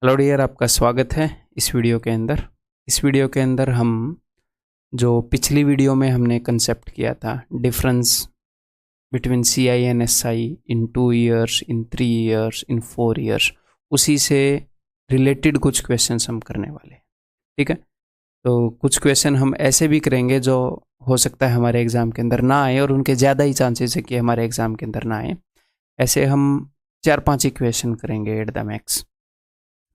Hello dear, आपका स्वागत है इस वीडियो के अंदर। इस वीडियो के अंदर हम जो पिछली वीडियो में हमने कंसेप्ट किया था, difference between C I and S I in 2 years, in 3 years, in 4 years, उसी से रिलेटेड कुछ क्वेश्चंस हम करने वाले हैं। ठीक है, तो कुछ क्वेश्चन हम ऐसे भी करेंगे जो हो सकता है हमारे एग्ज़ाम के अंदर ना आए, और उनके ज़्यादा ही चांसेस है कि हमारे एग्ज़ाम के अंदर ना आए। ऐसे हम 4-5 ही क्वेश्चन करेंगे एट द मैक्स,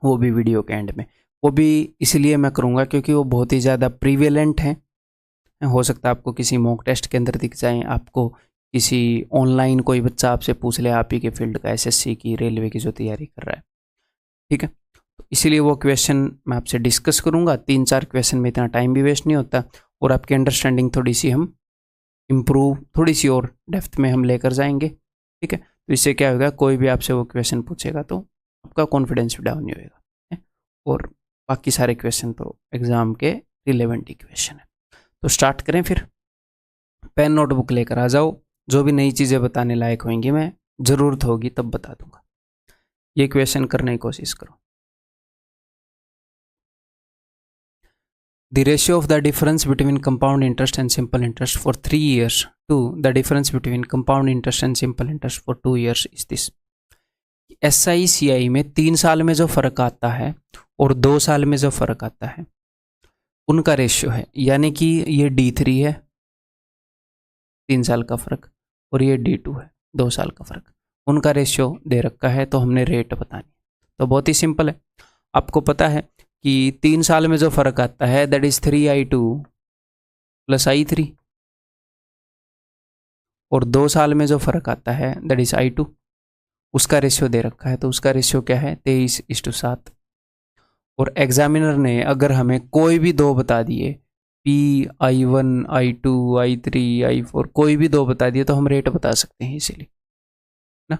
वो भी वीडियो के एंड में। वो भी इसलिए मैं करूँगा क्योंकि वो बहुत ही ज़्यादा प्रीवेलेंट हैं। हो सकता है आपको किसी मॉक टेस्ट के अंदर दिख जाएं, आपको किसी ऑनलाइन कोई बच्चा आपसे पूछ ले, आप ही के फील्ड का, एसएससी की, रेलवे की जो तैयारी कर रहा है। ठीक है, तो इसीलिए वो क्वेश्चन मैं आपसे डिस्कस करूँगा। 3-4 क्वेश्चन में इतना टाइम भी वेस्ट नहीं होता, और आपकी अंडरस्टैंडिंग थोड़ी सी हम इम्प्रूव, थोड़ी सी और डेप्थ में हम लेकर जाएंगे। ठीक है, तो इससे क्या होगा, कोई भी आपसे वो क्वेश्चन पूछेगा तो आपका कॉन्फिडेंस भी डाउन नहीं होएगा है? और बाकी सारे क्वेश्चन तो एग्ज़ाम के रिलेवेंट ही क्वेश्चन है। तो स्टार्ट करें फिर। पेन नोटबुक लेकर आ जाओ, जो भी नई चीज़ें बताने लायक होंगी मैं ज़रूरत होगी तब बता दूंगा। ये क्वेश्चन करने की कोशिश करो। The ratio of the difference between compound interest and simple interest for 3 years to the difference between compound interest and simple interest for 2 years is this. SICI में 3 साल में जो फ़र्क आता है और 2 साल में जो फ़र्क आता है, उनका रेशियो है। यानी कि ये D3 है 3 साल का फ़र्क, और ये D2 है 2 साल का फ़र्क। उनका रेशियो दे रखा है, तो हमने रेट बतानी। तो बहुत ही सिंपल है। आपको पता है कि 3 साल में जो फ़र्क आता है that is 3I2 plus I3, और 2 साल में जो फ़र्क आता है दैट इज़ I2। उसका रेशियो दे रखा है, तो उसका रेशियो क्या है, 23:7। और एग्जामिनर ने अगर हमें कोई भी दो बता दिए, I1, I2, I3, I4, कोई भी दो बता दिए, तो हम रेट बता सकते हैं इसीलिए ना।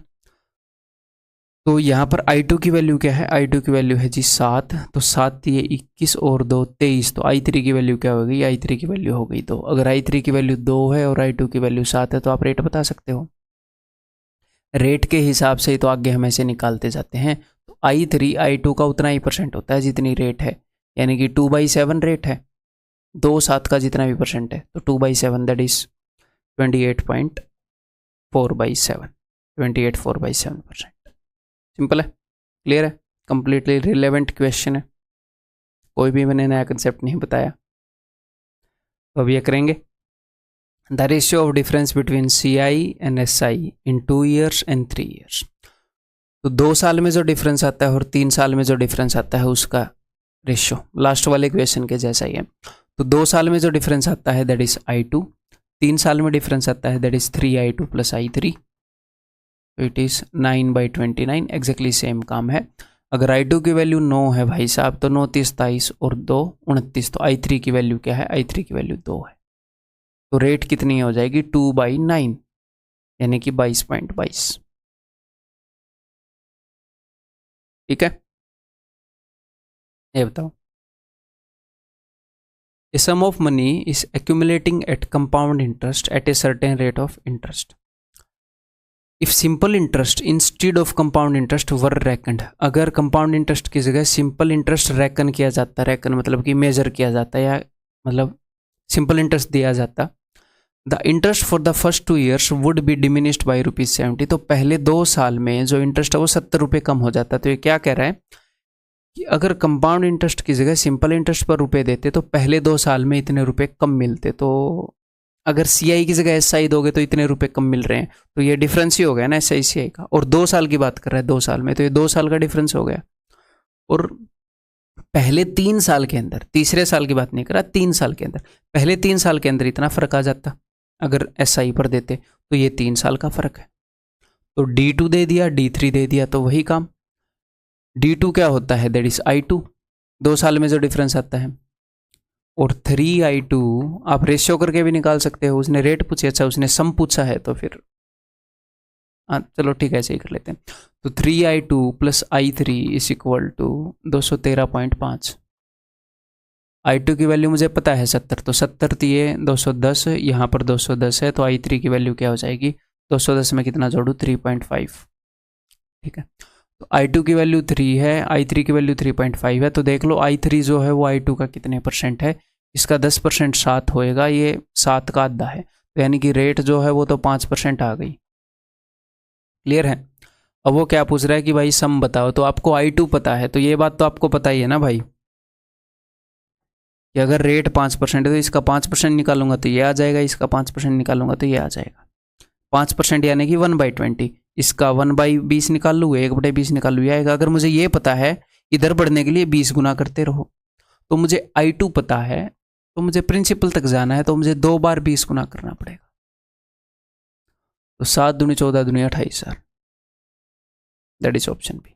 तो यहाँ पर I2 की वैल्यू क्या है, I2 की वैल्यू है जी 7, तो 7 दिए 21 और 2 23, तो I3 की वैल्यू क्या हो गई, I3 की वैल्यू हो गई 2। अगर I3 की वैल्यू 2 है और I2 की वैल्यू 7 है, तो आप रेट बता सकते हो। रेट के हिसाब से ही तो आगे हम ऐसे निकालते जाते हैं। तो I3 I2 का उतना ही परसेंट होता है जितनी रेट है, यानी कि 2/7 रेट है, 2 7 का जितना भी परसेंट है, तो 2/7 दैट इज 28.4/7, 28.4/7%। सिंपल है, क्लियर है, कंप्लीटली रिलेवेंट क्वेश्चन है, कोई भी मैंने नया कंसेप्ट नहीं बताया। तो अब ये करेंगे, the ratio of difference between CI and SI in 2 years and 3 years. तो 2 साल में जो डिफरेंस आता है और 3 साल में जो डिफरेंस आता है, उसका रेशियो लास्ट वाले क्वेश्चन के जैसा ही है। तो 2 साल में जो डिफरेंस आता है दैट इज I2, 3 साल में डिफरेंस आता है that is 3I2 plus I3, तो इट इज 9/29, एग्जैक्टली सेम काम है। अगर I2 की वैल्यू 9 है भाई साहब, तो 9 30 27 और 2 29, तो I3 की वैल्यू क्या है, I3 की वैल्यू 2 है। तो रेट कितनी हो जाएगी, 2/9, यानी कि 22.22। ठीक है, ये बताओ, A sum of money is accumulating at compound interest at a certain rate of interest. If simple interest instead of compound interest were reckoned, अगर compound interest की जगह simple interest reckon किया जाता, reckon मतलब कि measure किया जाता, या मतलब simple interest दिया जाता, the interest for the first 2 years would be diminished by ₹70। तो पहले 2 साल में जो इंटरेस्ट है वो 70 रुपये कम हो जाता। तो ये क्या कह रहा है कि अगर कंपाउंड इंटरेस्ट की जगह सिंपल इंटरेस्ट पर रुपए देते तो पहले 2 साल में इतने रुपए कम मिलते। तो अगर CI की जगह SI दोगे तो इतने रुपए कम मिल रहे हैं, तो ये डिफरेंस ही हो गया ना SI CI का। और 2 साल की बात कर रहा है, 2 साल में, तो ये 2 साल का डिफरेंस हो गया। और पहले 3 साल के अंदर, तीसरे साल की बात नहीं कर रहा, 3 साल के अंदर, पहले 3 साल के अंदर इतना फर्क आ जाता अगर SI पर देते, तो ये 3 साल का फर्क है। तो D2 दे दिया, D3 दे दिया, तो वही काम। D2 क्या होता है, दैट इज I2, 2 साल में जो डिफरेंस आता है, और 3I2 आप रेशियो करके भी निकाल सकते हो। उसने रेट पूछे, अच्छा उसने सम पूछा है, तो फिर हाँ चलो ठीक है, ऐसे ही कर लेते हैं। तो 3I2 plus I3 is equal to 213.5। I2 की वैल्यू मुझे पता है 70, तो 70 दिए 210, यहाँ पर 210 है, तो I3 की वैल्यू क्या हो जाएगी, 210 में कितना जोड़ू, 3.5। ठीक है, तो I2 की वैल्यू 3 है, I3 की वैल्यू 3.5 है, तो देख लो I3 जो है वो I2 का कितने परसेंट है, इसका 10% 7 होएगा, ये 7 का आधा है, तो यानी कि रेट जो है वो तो 5% आ गई। क्लियर है। अब वो क्या पूछ रहा है कि भाई सम बताओ, तो आपको I2 पता है, तो ये बात तो आपको पता ही है ना भाई कि अगर रेट 5% है तो इसका 5% निकालूंगा तो ये आ जाएगा, इसका 5% निकालूंगा तो ये आ जाएगा। 5% यानी कि 1/20, इसका 1/20 निकाल लूँ, 1/20 निकाल लूँ, ये आएगा। अगर मुझे ये पता है इधर बढ़ने के लिए 20 गुना करते रहो, तो मुझे I2 पता है, तो मुझे प्रिंसिपल तक जाना है, तो मुझे 2 बार 20 गुना करना पड़ेगा। तो 7 दूनी 14 दूनी 28 sir, that is option B.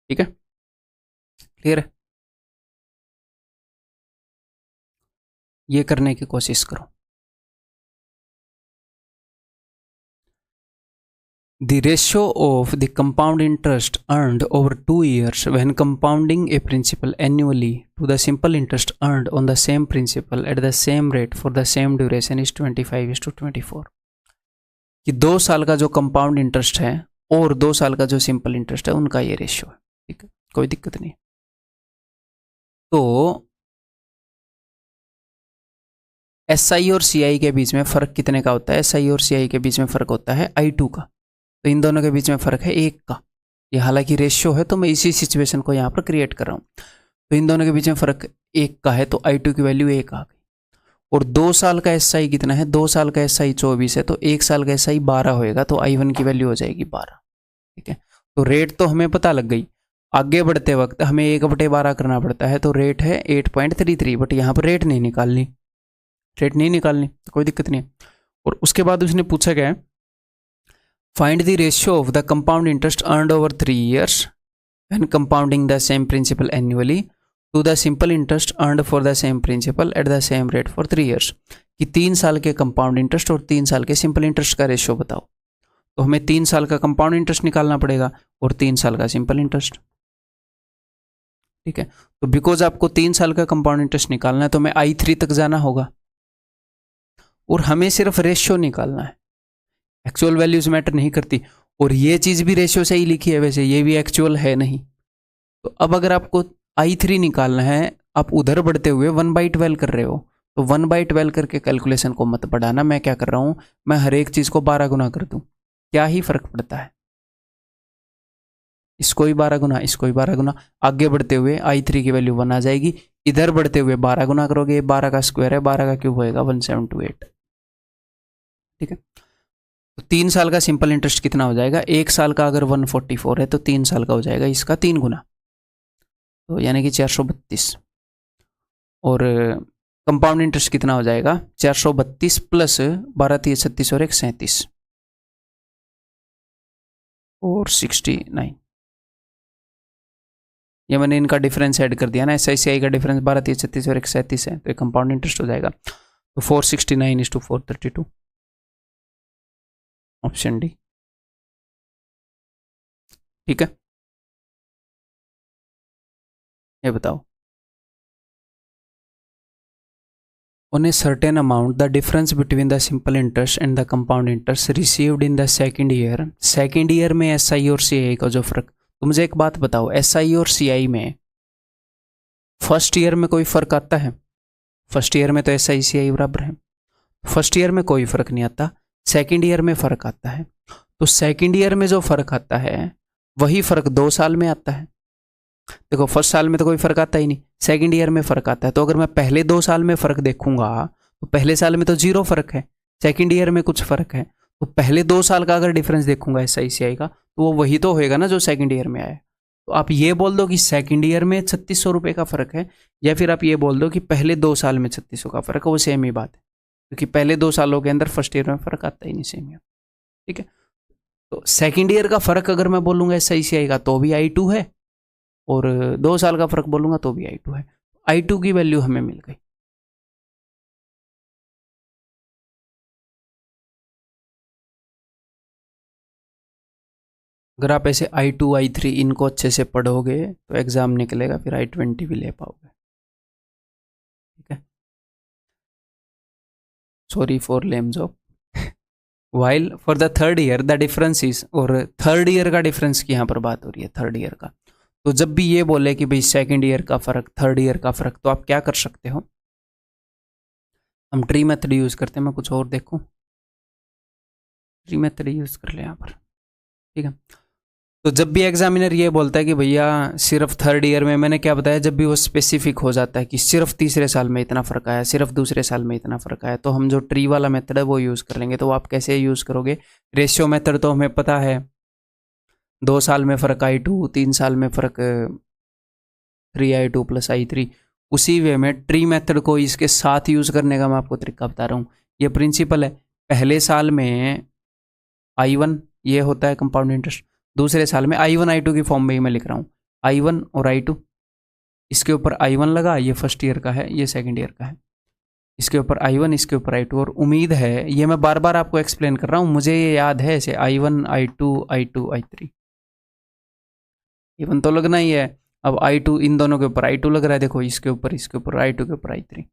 ठीक है, क्लियर है। ये करने की कोशिश करो। The ratio of the compound interest earned over 2 years when compounding a principal annually to the simple interest earned on the same principal at the same rate for the same duration is 25:24। कि 2 साल का जो compound interest है और 2 साल का जो simple interest है उनका ये रेशियो है। ठीक है, कोई दिक्कत नहीं। तो SI और CI के बीच में फ़र्क कितने का होता है? SI और CI के बीच में फ़र्क होता है I2 का, तो इन दोनों के बीच में फ़र्क है 1 का। ये हालांकि रेशियो है, तो मैं इसी सिचुएशन को यहाँ पर क्रिएट कर रहा हूँ। तो इन दोनों के बीच में फ़र्क 1 का है, तो I2 की वैल्यू 1 आ गई। और 2 साल का SI कितना है? 2 साल का SI 24 है, तो 1 साल का SI 12 होएगा, तो I1 की वैल्यू हो जाएगी 12। ठीक है, तो रेट तो हमें पता लग गई। आगे बढ़ते वक्त हमें 1/12 करना पड़ता है, तो रेट है 8.33, बट यहाँ पर रेट नहीं निकालनी, तो कोई दिक्कत नहीं। और उसके बाद उसने पूछा गया find the ratio of the compound interest earned over 3 years when compounding the same principal annually to the simple interest earned for the same principal at the same rate for 3 years। कि 3 साल के compound interest और 3 साल के simple interest का ratio बताओ। तो हमें 3 साल का कंपाउंड इंटरेस्ट निकालना पड़ेगा और 3 साल का सिंपल इंटरेस्ट। ठीक है, तो बिकॉज आपको 3 साल का कंपाउंड इंटरेस्ट निकालना है, तो हमें I3 तक जाना होगा और हमें सिर्फ रेशियो निकालना है, एक्चुअल वैल्यूज मैटर नहीं करती। और ये चीज़ भी रेशियो से ही लिखी है, वैसे ये भी एक्चुअल है नहीं। तो अब अगर आपको I3 निकालना है, आप उधर बढ़ते हुए 1/12 कर रहे हो, तो 1/12 करके कैलकुलेशन को मत बढ़ाना। मैं क्या कर रहा हूँ, मैं हर एक चीज़ को 12 गुना कर दूँ, क्या ही फर्क पड़ता है। इसको ही 12 गुना, इसको ही 12 गुना, आगे बढ़ते हुए I3 की वैल्यू 1 आ जाएगी। इधर बढ़ते हुए 12 गुना करोगे, 12 का स्क्वायर है, 12 का क्यूब होएगा 1728। ठीक है, तो 3 साल का सिंपल इंटरेस्ट कितना हो जाएगा? 1 साल का अगर 144 है, तो 3 साल का हो जाएगा इसका 3 गुना, तो यानी कि 432। और कंपाउंड इंटरेस्ट कितना हो जाएगा? 432 प्लस 12 3 36 और 1 37 और 69। ये मैंने इनका डिफरेंस ऐड कर दिया ना, SI/CI का डिफरेंस 12 3 36 और 1 37 है, तो ये कंपाउंड इंटरेस्ट हो जाएगा। तो 469:432, ऑप्शन डी। ठीक है, ये बताओ। On a certain amount, the difference between the simple interest and the compound interest received in the second year में SI और CI का जो फर्क, तो मुझे एक बात बताओ, SI और CI में फर्स्ट ईयर में कोई फर्क आता है? फर्स्ट ईयर में तो SI/CI बराबर है, फर्स्ट ईयर में कोई फर्क नहीं आता, सेकेंड ईयर में फर्क आता है। तो सेकेंड ईयर में जो फर्क आता है वही फर्क 2 साल में आता है। देखो, फर्स्ट साल में तो कोई फर्क आता ही नहीं, सेकंड ईयर में फर्क आता है। तो अगर मैं पहले 2 साल में फर्क देखूंगा, तो पहले साल में तो 0 फर्क है, सेकंड ईयर में कुछ फर्क है, तो पहले 2 साल का अगर डिफरेंस देखूंगा SI/CI का, तो वो वही तो होएगा ना जो सेकंड ईयर में आया। तो आप ये बोल दो कि सेकंड ईयर में 3600 रुपये का फर्क है, या फिर आप ये बोल दो कि पहले 2 साल में 3600 का फर्क है, वो सेम ही बात है, क्योंकि पहले 2 सालों के अंदर फर्स्ट ईयर में फर्क आता ही नहीं, सेम ईयर। ठीक है, तो सेकंड ईयर का फर्क अगर मैं बोलूंगा SI/CI का, तो भी I2 है, और 2 साल का फर्क बोलूंगा तो भी I2 है। I2 की वैल्यू हमें मिल गई। अगर आप ऐसे I2 I3 इनको अच्छे से पढ़ोगे तो एग्जाम निकलेगा, फिर I20 भी ले पाओगे। ठीक है, sorry for lame job. While for the third year the difference is, और थर्ड ईयर का डिफरेंस की यहाँ पर बात हो रही है, थर्ड ईयर का। तो जब भी ये बोले कि भाई सेकंड ईयर का फ़र्क, थर्ड ईयर का फ़र्क, तो आप क्या कर सकते हो, हम ट्री मेथड यूज़ करते हैं। मैं कुछ और देखूँ, ट्री मेथड यूज़ कर ले यहाँ पर, ठीक है। तो जब भी एग्जामिनर ये बोलता है कि भैया सिर्फ थर्ड ईयर में, मैंने क्या बताया, जब भी वो स्पेसिफिक हो जाता है कि सिर्फ तीसरे साल में इतना फ़र्क आया, सिर्फ दूसरे साल में इतना फ़र्क आया, तो हम जो ट्री वाला मेथड है वो यूज़ कर लेंगे। तो आप कैसे यूज़ करोगे, रेशियो मेथड तो हमें पता है, 2 साल में फ़र्क I2, 3 साल में फ़र्क 3I2 + I3। उसी वे में ट्री मेथड को इसके साथ यूज़ करने का मैं आपको तरीका बता रहा हूँ। ये प्रिंसिपल है, पहले साल में I1 ये होता है कंपाउंड इंटरेस्ट, दूसरे साल में I1 I2 की फॉर्म में ही मैं लिख रहा हूँ, I1 और I2, इसके ऊपर I1 लगा, ये फर्स्ट ईयर का है, ये सेकंड ईयर का है, इसके ऊपर I1, इसके ऊपर I2। और उम्मीद है, ये मैं बार बार आपको एक्सप्लेन कर रहा हूँ, मुझे ये याद है ऐसे I1 I2 I2 I3, I1 तो लगना ही है। अब I2, इन दोनों के ऊपर I2 लग रहा है, देखो इसके ऊपर, इसके ऊपर, I2 के ऊपर I3।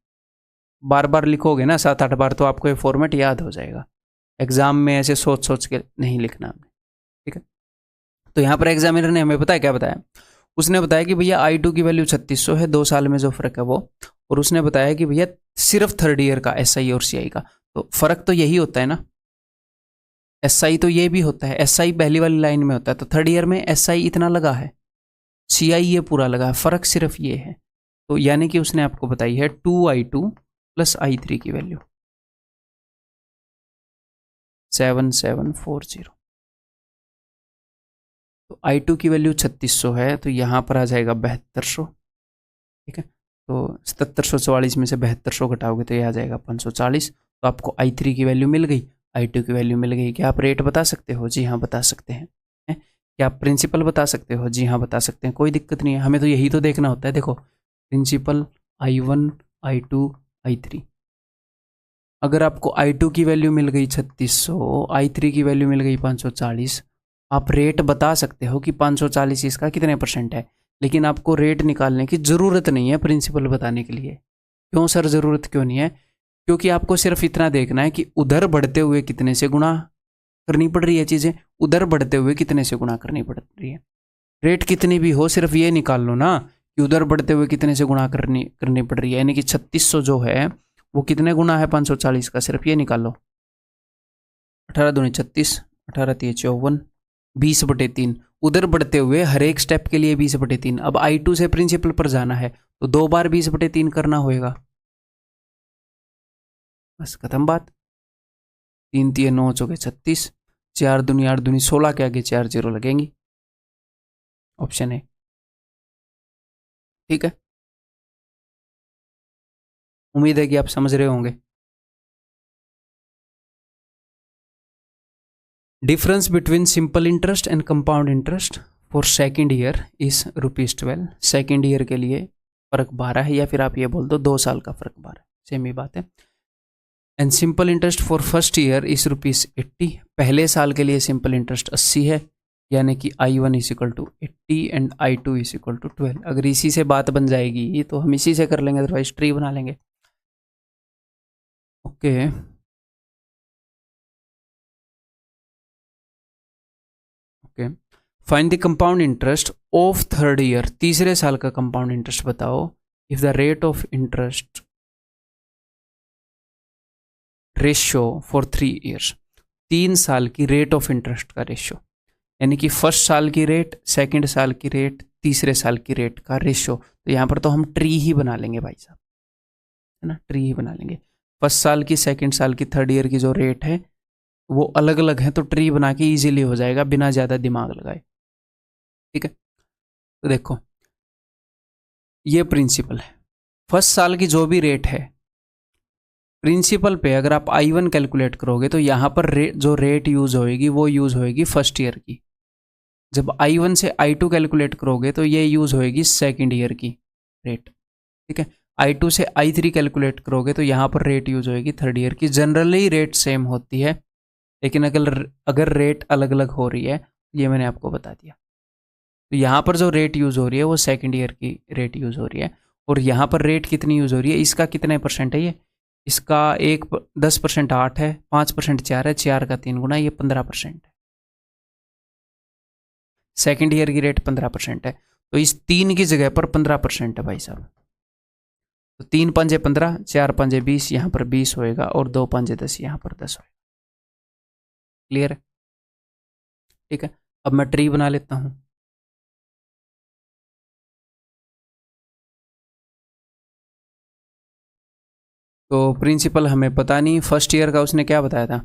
बार बार लिखोगे ना 7-8 बार, तो आपको ये फॉर्मेट याद हो जाएगा। एग्जाम में ऐसे सोच सोच के नहीं लिखना हमने, ठीक है। तो यहाँ पर एग्जामिनर ने हमें पता है क्या बताया, उसने बताया कि भैया I2 की वैल्यू 3600 है, 2 साल में जो फर्क है वो, और उसने बताया कि भैया सिर्फ थर्ड ईयर का SI और CI का, तो फर्क तो यही होता है ना, SI तो ये भी होता है, SI पहली वाली लाइन में होता है, तो थर्ड ईयर में SI इतना लगा है, CI ये पूरा लगा है, फर्क सिर्फ ये है। तो यानी कि उसने आपको बताई है 2I2 + I3 की वैल्यू 7740। तो I2 की वैल्यू 3600 है, तो यहाँ पर आ जाएगा 7200, ठीक है। तो 7744 में से 7200 घटाओगे तो ये आ जाएगा 540। तो आपको I3 की वैल्यू मिल गई, I2 की वैल्यू मिल गई। क्या आप रेट बता सकते हो? जी हाँ बता सकते हैं। क्या आप प्रिंसिपल बता सकते हो? जी हाँ बता सकते हैं, कोई दिक्कत नहीं है, हमें तो यही तो देखना होता है। देखो प्रिंसिपल I1 I2 I3, अगर आपको I2 की वैल्यू मिल गई 3600, I3 की वैल्यू मिल गई 540, आप रेट बता सकते हो कि 540 इसका कितने % है। लेकिन आपको रेट निकालने की ज़रूरत नहीं है प्रिंसिपल बताने के लिए। क्यों सर, ज़रूरत क्यों नहीं है? क्योंकि आपको सिर्फ इतना देखना है कि उधर बढ़ते हुए कितने से गुणा करनी पड़ रही है चीज़ें, उधर बढ़ते हुए कितने से गुणा करनी पड़ रही है। रेट कितनी भी हो, सिर्फ ये निकाल लो ना कि उधर बढ़ते हुए कितने से गुणा करनी पड़ रही है। यानी कि 3600 जो है वो कितने गुना है 540 का, सिर्फ ये निकाल लो। 18 दूनी 36, 18 3 54, 20/3। उधर बढ़ते हुए हर एक स्टेप के लिए 20/3। अब I2 से प्रिंसिपल पर जाना है तो 2 बार 20/3 करना होगा, बस खत्म बात। 3 3 9 चौके 36, 4 दूनी 8 दूनी 16 के आगे 4 0 लगेंगी, ऑप्शन है, ठीक है। उम्मीद है कि आप समझ रहे होंगे। Difference between simple interest and compound interest for second year is ₹12। Second year के लिए फ़र्क 12 है, या फिर आप ये बोल दो 2 साल का फ़र्क 12, सेम ही बात है। And simple interest for first year is ₹80। पहले साल के लिए सिंपल इंटरेस्ट 80 है, यानी कि I1 = 80 एंड I2 = 12। अगर इसी से बात बन जाएगी तो हम इसी से कर लेंगे, अदरवाइज ट्री बना लेंगे। Okay okay, find the compound interest of third year. तीसरे साल का कंपाउंड इंटरेस्ट बताओ। If the rate of interest ratio for 3 years, 3 साल की रेट ऑफ इंटरेस्ट का रेशियो, यानी कि फर्स्ट साल की रेट, सेकंड साल की रेट, तीसरे साल की रेट का रेशियो। तो यहाँ पर तो हम ट्री ही बना लेंगे भाई साहब, है ना, ट्री ही बना लेंगे। फर्स्ट साल की, सेकंड साल की, थर्ड ईयर की जो रेट है वो अलग अलग है, तो ट्री बना के ईजिली हो जाएगा बिना ज़्यादा दिमाग लगाए, ठीक है। तो देखो ये प्रिंसिपल है, फर्स्ट साल की जो भी रेट है, प्रिंसिपल पे अगर आप I1 कैलकुलेट करोगे तो यहाँ पर जो रेट यूज़ होएगी वो यूज़ होएगी फर्स्ट ईयर की। जब I1 से I2 कैलकुलेट करोगे तो ये यूज़ होएगी सेकंड ईयर की रेट, ठीक है। I2 से I3 कैलकुलेट करोगे तो यहाँ पर रेट यूज़ होएगी थर्ड ईयर की। जनरली रेट सेम होती है, लेकिन अगर रेट अलग अलग हो रही है, ये मैंने आपको बता दिया। तो यहाँ पर जो रेट यूज़ हो रही है वो सेकंड ईयर की रेट यूज़ हो रही है, और यहाँ पर रेट कितनी यूज़ हो रही है, इसका कितने % है, ये इसका 10% 8 है, 5% 4 है, 4 का 3 गुना, ये 15% है। सेकेंड ईयर की रेट 15% है, तो इस 3 की जगह पर 15% है भाई साहब। तो 3 पंजे 15, 4 पंजे 20, यहाँ पर 20 होएगा और 2 पंजे 10, यहाँ पर 10 होएगा। क्लियर है? ठीक है, अब मैं ट्री बना लेता हूँ। तो प्रिंसिपल हमें पता नहीं, फर्स्ट ईयर का उसने क्या बताया था,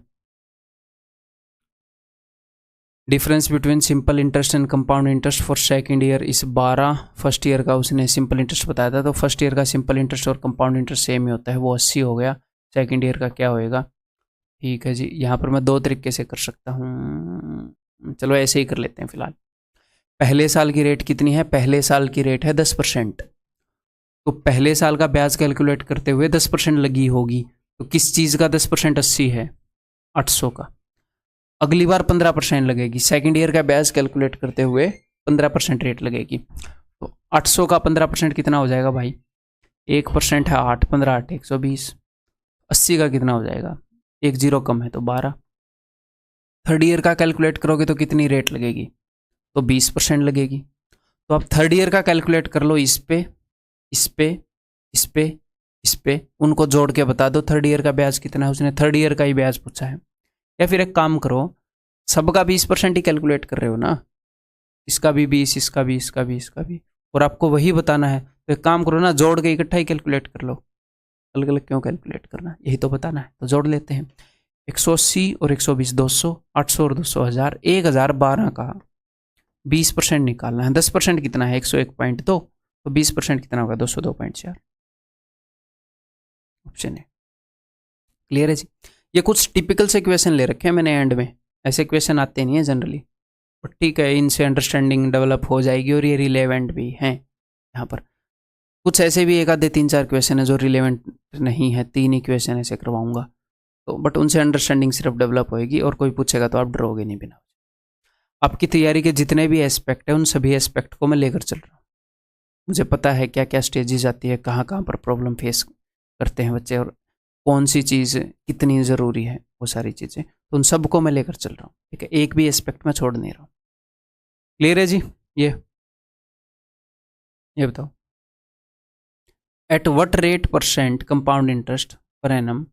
difference between simple interest and compound interest for second year इस 12, फर्स्ट ईयर का उसने सिंपल इंटरेस्ट बताया था। तो फर्स्ट ईयर का सिंपल इंटरेस्ट और कंपाउंड इंटरेस्ट सेम ही होता है, वो 80 हो गया। सेकंड ईयर का क्या होएगा? ठीक है जी, यहाँ पर मैं 2 तरीके से कर सकता हूँ, चलो ऐसे ही कर लेते हैं फिलहाल। पहले साल की रेट कितनी है? पहले साल की रेट है 10%। तो पहले साल का ब्याज कैलकुलेट करते हुए 10% लगी होगी, तो किस चीज़ का 10%? 80 है, 800 का। अगली बार 15% लगेगी, सेकेंड ईयर का ब्याज कैलकुलेट करते हुए 15% रेट लगेगी। तो 800 का 15% कितना हो जाएगा भाई? 1% है 8, 15 8 120। 80 का कितना हो जाएगा? 1 0 कम है तो 12। थर्ड ईयर का कैलकुलेट करोगे तो कितनी रेट लगेगी? तो 20% लगेगी। तो अब थर्ड ईयर का कैलकुलेट कर लो, इस पे इस पे इस पे इस पे, उनको जोड़ के बता दो थर्ड ईयर का ब्याज कितना है। उसने थर्ड ईयर का ही ब्याज पूछा है। या फिर एक काम करो, सबका 20% ही कैलकुलेट कर रहे हो ना, इसका भी 20, इसका भी, इसका भी, इसका भी, और आपको वही बताना है, तो एक काम करो ना, जोड़ के इकट्ठा ही कैलकुलेट कर लो। अलग अलग क्यों कैलकुलेट करना, यही तो बताना है, तो जोड़ लेते हैं। 180 और 120 200, 800 और 200 1000, 1012 का 20% निकालना है। 10% कितना है? 101.2, तो 20% कितना होगा? 202.4। ऑप्शन है। क्लियर है जी? ये कुछ टिपिकल से क्वेश्चन ले रखे हैं मैंने एंड में, ऐसे क्वेश्चन आते नहीं है जनरली, बट ठीक है, इनसे अंडरस्टैंडिंग डेवलप हो जाएगी और ये रिलेवेंट भी हैं। यहाँ पर कुछ ऐसे भी 1 आधे 3 4 क्वेश्चन है जो रिलेवेंट नहीं है, 3 ही क्वेश्चन ऐसे करवाऊंगा, तो बट उनसे अंडरस्टैंडिंग सिर्फ डेवलप होएगी, और कोई पूछेगा तो आप डरोगे नहीं बिना। आपकी तैयारी के जितने भी एस्पेक्ट है, उन सभी एस्पेक्ट को मैं लेकर चल रहा हूँ। मुझे पता है क्या क्या स्टेजेस आती है, कहाँ कहाँ पर प्रॉब्लम फेस करते हैं बच्चे, और कौन सी चीज़ कितनी ज़रूरी है, वो सारी चीज़ें, तो उन सबको मैं लेकर चल रहा हूँ। ठीक है, एक भी एस्पेक्ट मैं छोड़ नहीं रहा हूँ। क्लियर है जी? ये बताओ, at what rate % compound interest per annum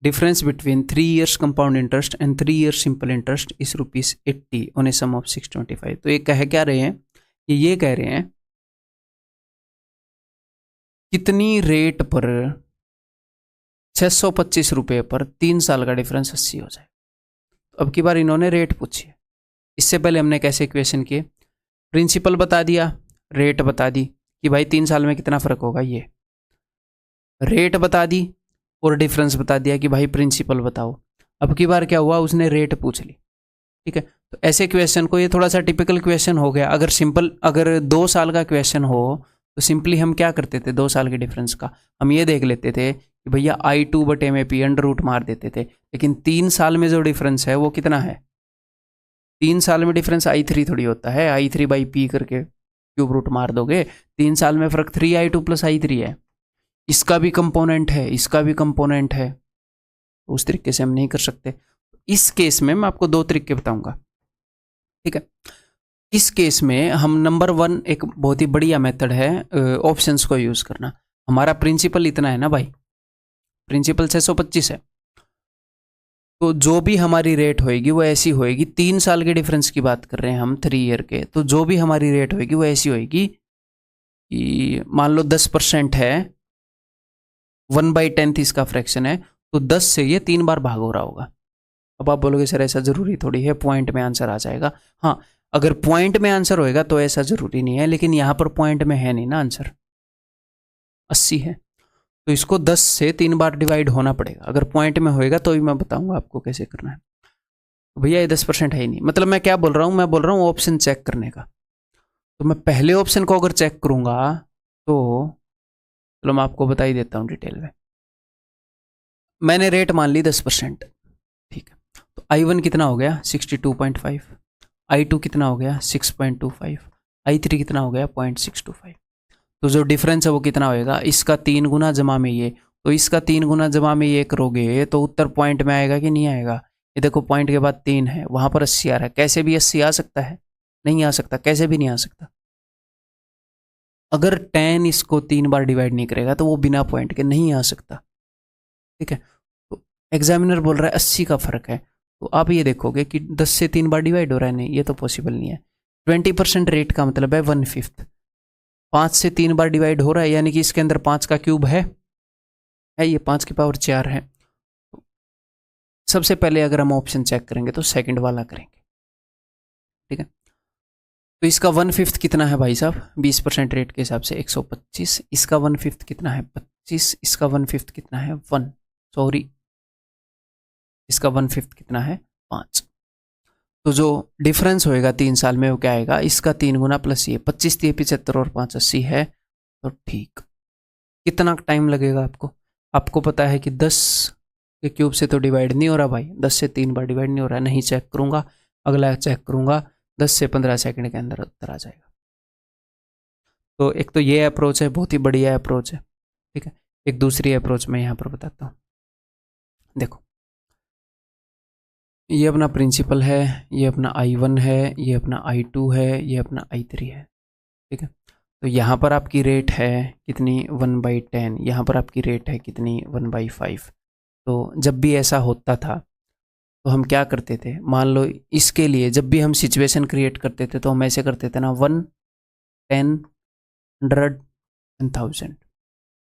difference between 3 years compound interest and 3 years simple interest is ₹80 on a sum of 625। तो ये कह क्या रहे हैं, ये कह रहे हैं कितनी रेट पर 625 रुपये पर 3 साल का डिफरेंस 80 हो जाए। तो अब की बार इन्होंने रेट पूछी है। इससे पहले हमने कैसे इक्वेशन किए? प्रिंसिपल बता दिया, रेट बता दी कि भाई 3 साल में कितना फ़र्क होगा, ये रेट बता दी, और डिफरेंस बता दिया कि भाई प्रिंसिपल बताओ। अब की बार क्या हुआ, उसने रेट पूछ ली। ठीक है, तो ऐसे क्वेश्चन को, ये थोड़ा सा टिपिकल क्वेश्चन हो गया। अगर 2 साल का क्वेश्चन हो तो सिंपली हम क्या करते थे, 2 साल के डिफरेंस का हम ये देख लेते थे कि भैया I2/P अंडर रूट मार देते थे। लेकिन 3 साल में जो डिफरेंस है वो कितना है? 3 साल में डिफरेंस I3 थोड़ी होता है, I3/P करके क्यूब रूट मार दोगे। 3 साल में फर्क 3I2 + I3 है। इसका भी कंपोनेंट है, इसका भी कंपोनेंट है, तो उस तरीके से हम नहीं कर सकते। इस केस में मैं आपको 2 तरीके बताऊंगा। ठीक है, इस केस में हम नंबर 1 एक बहुत ही बढ़िया मेथड है ऑप्शंस को यूज करना। हमारा प्रिंसिपल इतना है ना भाई, प्रिंसिपल 625 है, तो जो भी हमारी रेट होएगी वो ऐसी होएगी। 3 साल के डिफरेंस की बात कर रहे हैं हम, 3 ईयर के, तो जो भी हमारी रेट होएगी वो ऐसी होएगी कि मान लो 10% है, 1/10 इसका फ्रैक्शन है, तो 10 से ये 3 बार भाग हो रहा होगा। अब आप बोलोगे सर ऐसा जरूरी थोड़ी है, पॉइंट में आंसर आ जाएगा। हाँ, अगर पॉइंट में आंसर होएगा तो ऐसा जरूरी नहीं है, लेकिन यहां पर पॉइंट में है नहीं ना आंसर, 80 है, तो इसको 10 से 3 बार डिवाइड होना पड़ेगा। अगर पॉइंट में होएगा तो भी मैं बताऊंगा आपको कैसे करना है। तो भैया ये 10% है ही नहीं, मतलब मैं क्या बोल रहा हूं, मैं बोल रहा हूं ऑप्शन चेक करने का। तो मैं पहले ऑप्शन को अगर चेक करूंगा तो चलो मैं आपको बता ही देता हूं डिटेल में। मैंने रेट मान ली 10%। ठीक है, तो I1 कितना हो गया 62.5, I2 कितना हो गया 6.25, I3 कितना हो गया 0.625। तो जो डिफरेंस है वो कितना होएगा, इसका 3 गुना जमा में ये, तो इसका 3 गुना जमा में ये करोगे तो उत्तर पॉइंट में आएगा कि नहीं आएगा? ये देखो पॉइंट के बाद 3 है, वहां पर 80 आ रहा है, कैसे भी 80 आ सकता है? नहीं आ सकता, कैसे भी नहीं आ सकता। अगर 10 इसको 3 बार डिवाइड नहीं करेगा तो वो बिना पॉइंट के नहीं आ सकता। ठीक है, तो एग्जामिनर बोल रहा है 80 का फर्क है, तो आप ये देखोगे कि 10 से 3 बार डिवाइड हो रहा है, नहीं ये तो पॉसिबल नहीं है। 20% रेट का मतलब है 1/5। 5 से 3 बार डिवाइड हो रहा है, यानी कि इसके अंदर 5 का क्यूब है ये 5 की पावर 4 है। सबसे पहले अगर हम ऑप्शन चेक करेंगे तो सेकंड वाला करेंगे। ठीक है, तो इसका 1/5 कितना है भाई साहब? 20% रेट के हिसाब से 125। इसका 1/5 कितना है? 25। इसका 1/5 कितना है? 1। सॉरी, इसका 1/5 कितना है? 5। तो जो डिफरेंस होएगा 3 साल में वो क्या आएगा? इसका 3 गुना प्लस ये 25 3 75 और 5 80 है। तो ठीक, कितना टाइम लगेगा आपको? आपको पता है कि 10 के क्यूब से तो डिवाइड नहीं हो रहा भाई, 10 से 3 बार डिवाइड नहीं हो रहा है, नहीं चेक करूंगा, अगला चेक करूंगा, 10 से 15 सेकंड के अंदर उत्तर आ जाएगा। तो एक तो ये अप्रोच है, बहुत ही बढ़िया अप्रोच है। ठीक है, एक दूसरी अप्रोच मैं यहाँ पर बताता हूँ। देखो, ये अपना प्रिंसिपल है, ये अपना I1 है, ये अपना I2 है, ये अपना I3 है। ठीक है, तो यहाँ पर आपकी रेट है कितनी? 1/10। यहाँ पर आपकी रेट है कितनी? 1/5। तो जब भी ऐसा होता था तो हम क्या करते थे? मान लो इसके लिए जब भी हम सिचुएशन क्रिएट करते थे तो हम ऐसे करते थे ना, 1, 10, 100 एंड 1000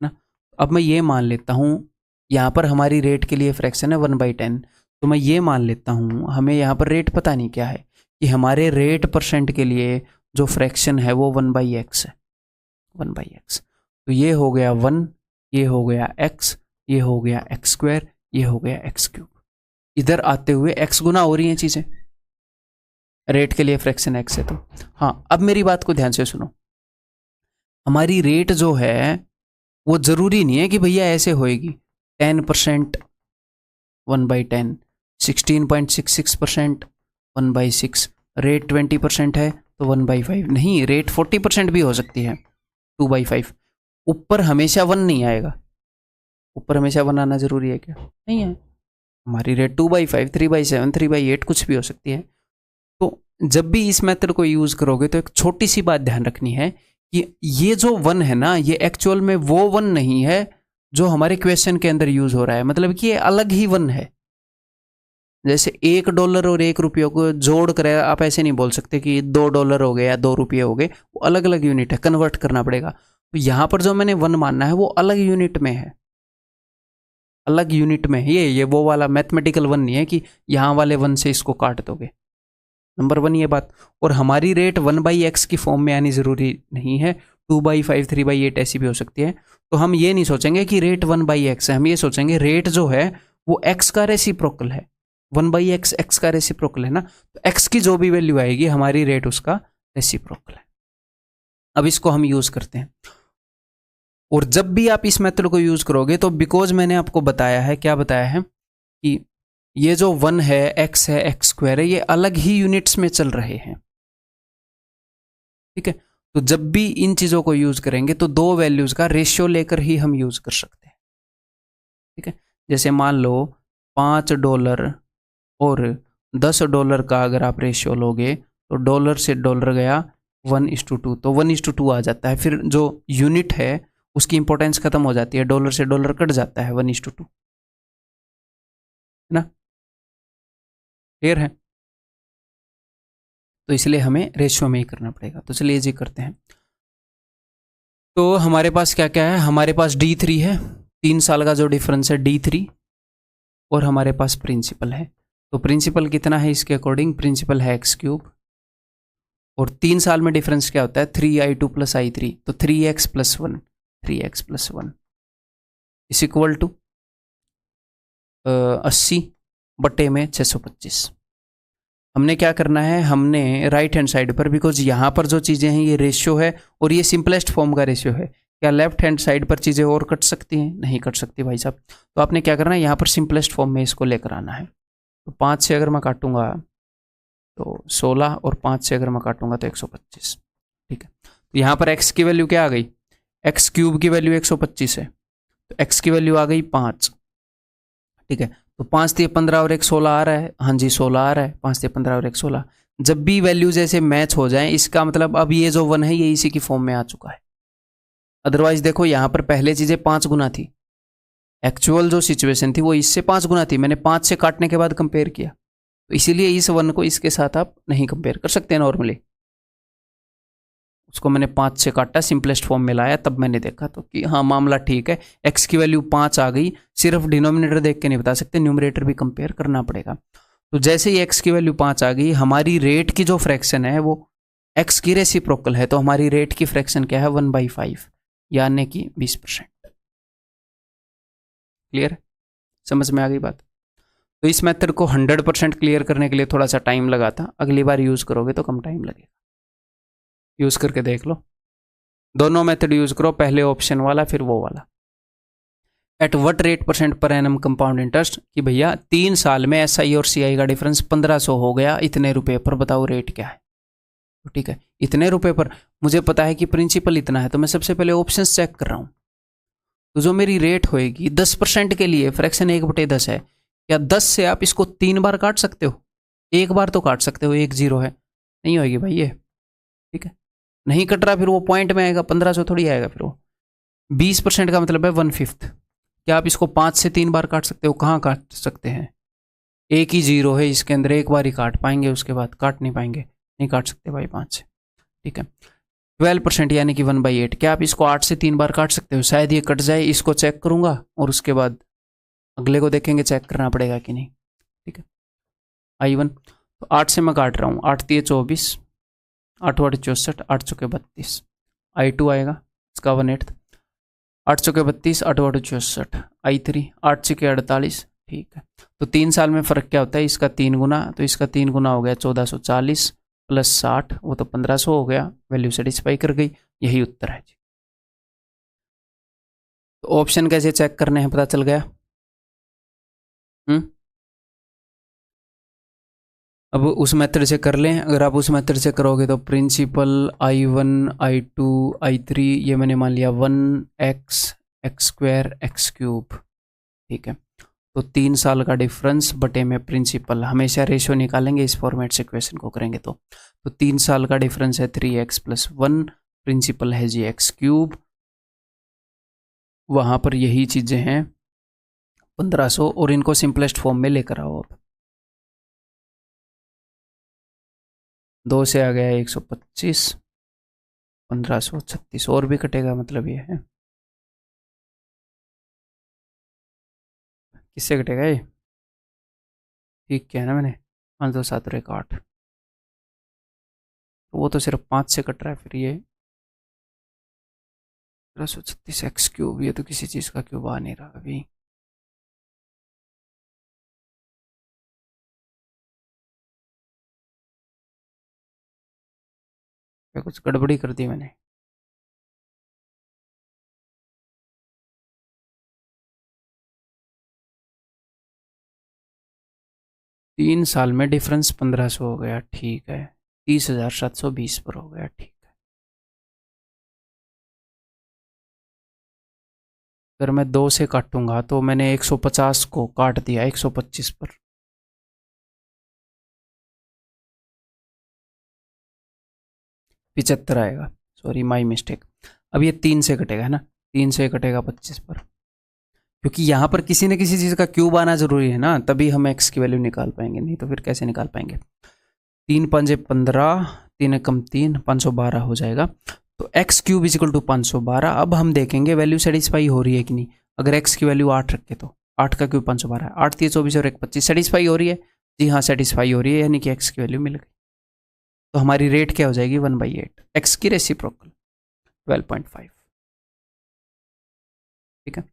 ना। अब मैं ये मान लेता हूँ, यहाँ पर हमारी रेट के लिए फ्रैक्शन है 1/10, तो मैं ये मान लेता हूँ, हमें यहाँ पर रेट पता नहीं क्या है, कि हमारे रेट परसेंट के लिए जो फ्रैक्शन है वो 1/x है, 1/x। तो ये हो गया 1, ये हो गया x, ये हो गया x², ये हो गया x³। इधर आते हुए x गुना हो रही हैं चीजें, रेट के लिए फ्रैक्शन x है। तो हाँ, अब मेरी बात को ध्यान से सुनो, हमारी रेट जो है वो जरूरी नहीं है कि भैया ऐसे होएगी 10% 1/10, 16.66% 1/6, रेट 20% है तो 1/5, नहीं रेट 40% भी हो सकती है 2/5। ऊपर हमेशा 1 नहीं आएगा, ऊपर हमेशा 1 आना जरूरी है क्या? नहीं है, हमारी रेट 2/5, 3/7, 3/8 कुछ भी हो सकती है। तो जब भी इस मेथड को यूज करोगे तो एक छोटी सी बात ध्यान रखनी है कि ये जो 1 है ना, ये एक्चुअल में वो 1 नहीं है जो हमारे क्वेश्चन के अंदर यूज हो रहा है, मतलब कि ये अलग ही 1 है। जैसे $1 और ₹1 को जोड़ कर आप ऐसे नहीं बोल सकते कि $2 हो गए या ₹2 हो गए, वो अलग अलग यूनिट है, कन्वर्ट करना पड़ेगा। तो यहां पर जो मैंने 1 मानना है वो अलग यूनिट में है, अलग यूनिट में। ये वो वाला मैथमेटिकल 1 नहीं है कि यहां वाले 1 से इसको काट दोगे। नंबर 1 ये बात। और हमारी रेट 1/x की फॉर्म में आनी जरूरी नहीं है, 2/5, 3/8 ऐसी भी हो सकती है। तो हम ये नहीं सोचेंगे कि रेट 1/x है, हम ये सोचेंगे रेट जो है वो x का रेसिप्रोकल है, 1/x x का रेसिप्रोकल है ना, तो x की जो भी वैल्यू आएगी हमारी रेट उसका रेसिप्रोकल है। अब इसको हम यूज करते हैं, और जब भी आप इस मेथड को यूज करोगे तो बिकॉज मैंने आपको बताया है, क्या बताया है, कि ये जो 1 है, x है, x² है, ये अलग ही यूनिट्स में चल रहे हैं। ठीक है, तो जब भी इन चीजों को यूज करेंगे तो दो वैल्यूज का रेशियो लेकर ही हम यूज कर सकते हैं। ठीक है, जैसे मान लो $5 और $10 का अगर आप रेशियो लोगे तो डॉलर से डॉलर गया 1:2, तो 1:2 आ जाता है। फिर जो यूनिट है उसकी इंपॉर्टेंस खत्म हो जाती है, डॉलर से डॉलर कट जाता है, 1:2, है ना, क्लियर है? तो इसलिए हमें रेशियो में ही करना पड़ेगा। तो चलिए जी करते हैं। तो हमारे पास क्या क्या है? हमारे पास D3 है, 3 साल का जो डिफरेंस है D3, और हमारे पास प्रिंसिपल है। तो प्रिंसिपल कितना है इसके अकॉर्डिंग? प्रिंसिपल है x³, और 3 साल में डिफरेंस क्या होता है? 3I2 + I3, तो 3x + 1, 3x + 1 is equal to 80/625। हमने क्या करना है? हमने राइट हैंड साइड पर, बिकॉज यहाँ पर जो चीज़ें हैं ये रेशियो है और ये सिंपलेस्ट फॉर्म का रेशियो है, क्या लेफ्ट हैंड साइड पर चीज़ें और कट सकती हैं? नहीं कट सकती भाई साहब। तो आपने क्या करना है? यहाँ पर सिंपलेस्ट फॉर्म में इसको लेकर आना है। तो 5 से अगर मैं काटूंगा तो 16, और 5 से अगर मैं काटूंगा तो 125। ठीक है, तो यहाँ पर x की वैल्यू क्या आ गई? x³ की वैल्यू 125 है, तो x की वैल्यू आ गई 5, ठीक है। तो 5 3 15 और 1 16 आ रहा है, हाँ जी 16 आ रहा है, 5 3 15 और 1 16। जब भी वैल्यू जैसे मैच हो जाए, इसका मतलब अब ये जो 1 है ये इसी की फॉर्म में आ चुका है। अदरवाइज देखो यहाँ पर पहले चीजें 5 गुना थी, एक्चुअल जो सिचुएशन थी वो इससे 5 गुना थी, मैंने 5 से काटने के बाद कंपेयर किया, तो इसीलिए इस 1 को इसके साथ आप नहीं कंपेयर कर सकते नॉर्मली। उसको मैंने 5 से काटा, सिंपलेस्ट फॉर्म में लाया, तब मैंने देखा तो कि हाँ मामला ठीक है, x की वैल्यू 5 आ गई। सिर्फ डिनोमिनेटर देख के नहीं बता सकते, न्यूमरेटर भी कंपेयर करना पड़ेगा। तो जैसे ही x की वैल्यू 5 आ गई, हमारी रेट की जो फ्रैक्शन है वो x की रेसिप्रोकल है, तो हमारी रेट की फ्रैक्शन क्या है 1/5, यानी कि 20%। क्लियर, समझ में आ गई बात। तो इस मेथड को 100% क्लियर करने के लिए थोड़ा सा टाइम लगा था, अगली बार यूज करोगे तो कम टाइम लगेगा। यूज करके देख लो, दोनों मेथड यूज करो, पहले ऑप्शन वाला फिर वो वाला। Eight what rate % per annum compound interest, कि भैया 3 साल में SI और CI का डिफरेंस 1500 हो गया, इतने रुपए पर, बताओ रेट क्या है। तो ठीक है, इतने रुपए पर मुझे पता है कि प्रिंसिपल इतना है, तो मैं सबसे पहले ऑप्शंस चेक कर रहा हूं। तो जो मेरी रेट होएगी 10% के लिए, फ्रैक्शन 1/10 है, क्या 10 से आप इसको 3 बार काट सकते हो? एक बार तो काट सकते हो, 1 0 है, नहीं होगी भाई ये, ठीक है। नहीं कट रहा फिर वो पॉइंट में आएगा, 1500 थोड़ी आएगा फिर वो। 20% का मतलब है 1/5। क्या आप इसको 5 से 3 बार काट सकते हो? कहाँ काट सकते हैं, एक ही 0 है इसके अंदर, एक बार ही काट पाएंगे, उसके बाद काट नहीं पाएंगे, नहीं काट सकते भाई 5 से, ठीक है। 12% यानी कि 1/8, क्या आप इसको 8 से 3 बार काट सकते हो? शायद ये कट जाए, इसको चेक करूंगा और उसके बाद अगले को देखेंगे चेक करना पड़ेगा कि नहीं, ठीक है। I1 तो 8 से मैं काट रहा हूँ, 8 3 24, 8 8 64, 8 चौके 32। I2 आएगा इसका 1/8, 8 चौके 32, 8 8 64। I3 8 छके 48, ठीक है। तो 3 साल में फ़र्क क्या होता है, इसका 3 गुना, तो इसका 3 गुना हो गया 1440 प्लस 60, वो तो 1500 हो गया, वैल्यू सेटिस्फाई कर गई, यही उत्तर है जी। तो ऑप्शन कैसे चेक करने हैं पता चल गया। अब उस मेथड से कर लें, अगर आप उस मेथड से करोगे तो प्रिंसिपल I1 I2 I3 ये मैंने मान लिया 1x x² x³, ठीक है। तो 3 साल का डिफरेंस बटे में प्रिंसिपल, हमेशा रेशियो निकालेंगे इस फॉर्मेट से क्वेश्चन को करेंगे तो 3 साल का डिफरेंस है 3x + 1, प्रिंसिपल है जी x³, वहाँ पर यही चीज़ें हैं 1500, और इनको सिंपलेस्ट फॉर्म में लेकर आओ। अब 2 से आ गया 125, 1536 और भी कटेगा, मतलब ये है, किससे कटेगा ये, ठीक क्या है ना, मैंने 5 2 7 और 1 8, तो वो तो सिर्फ 5 से कट रहा है, फिर ये 1536 x³, ये तो किसी चीज़ का क्यूब आ नहीं रहा अभी। क्या कुछ गड़बड़ी कर दी मैंने? तीन साल में डिफरेंस 1500 हो गया, ठीक है, 30,720 पर हो गया, ठीक है। अगर मैं 2 से काटूंगा तो मैंने 150 को काट दिया 125 पर, पिचहत्तर आएगा, सॉरी माई मिस्टेक। अब ये 3 से कटेगा है ना, 3 से कटेगा 25 पर, क्योंकि यहाँ पर किसी न किसी चीज़ का क्यूब आना जरूरी है ना, तभी हम x की वैल्यू निकाल पाएंगे, नहीं तो फिर कैसे निकाल पाएंगे। 3 5 15, 3 एकम 3, 512 हो जाएगा। तो x³ = 512। अब हम देखेंगे वैल्यू सेटिस्फाई हो रही है कि नहीं। अगर x की वैल्यू 8 रखे तो 8 का क्यूब 512 है, 8 3 24 और 1 25, सेटिस्फाई हो रही है जी, हाँ सेटिस्फाई हो रही है, यानी कि x की वैल्यू मिल गई। तो हमारी रेट क्या हो जाएगी 1/8, x की रेसिप्रोकल 12.5, ठीक है।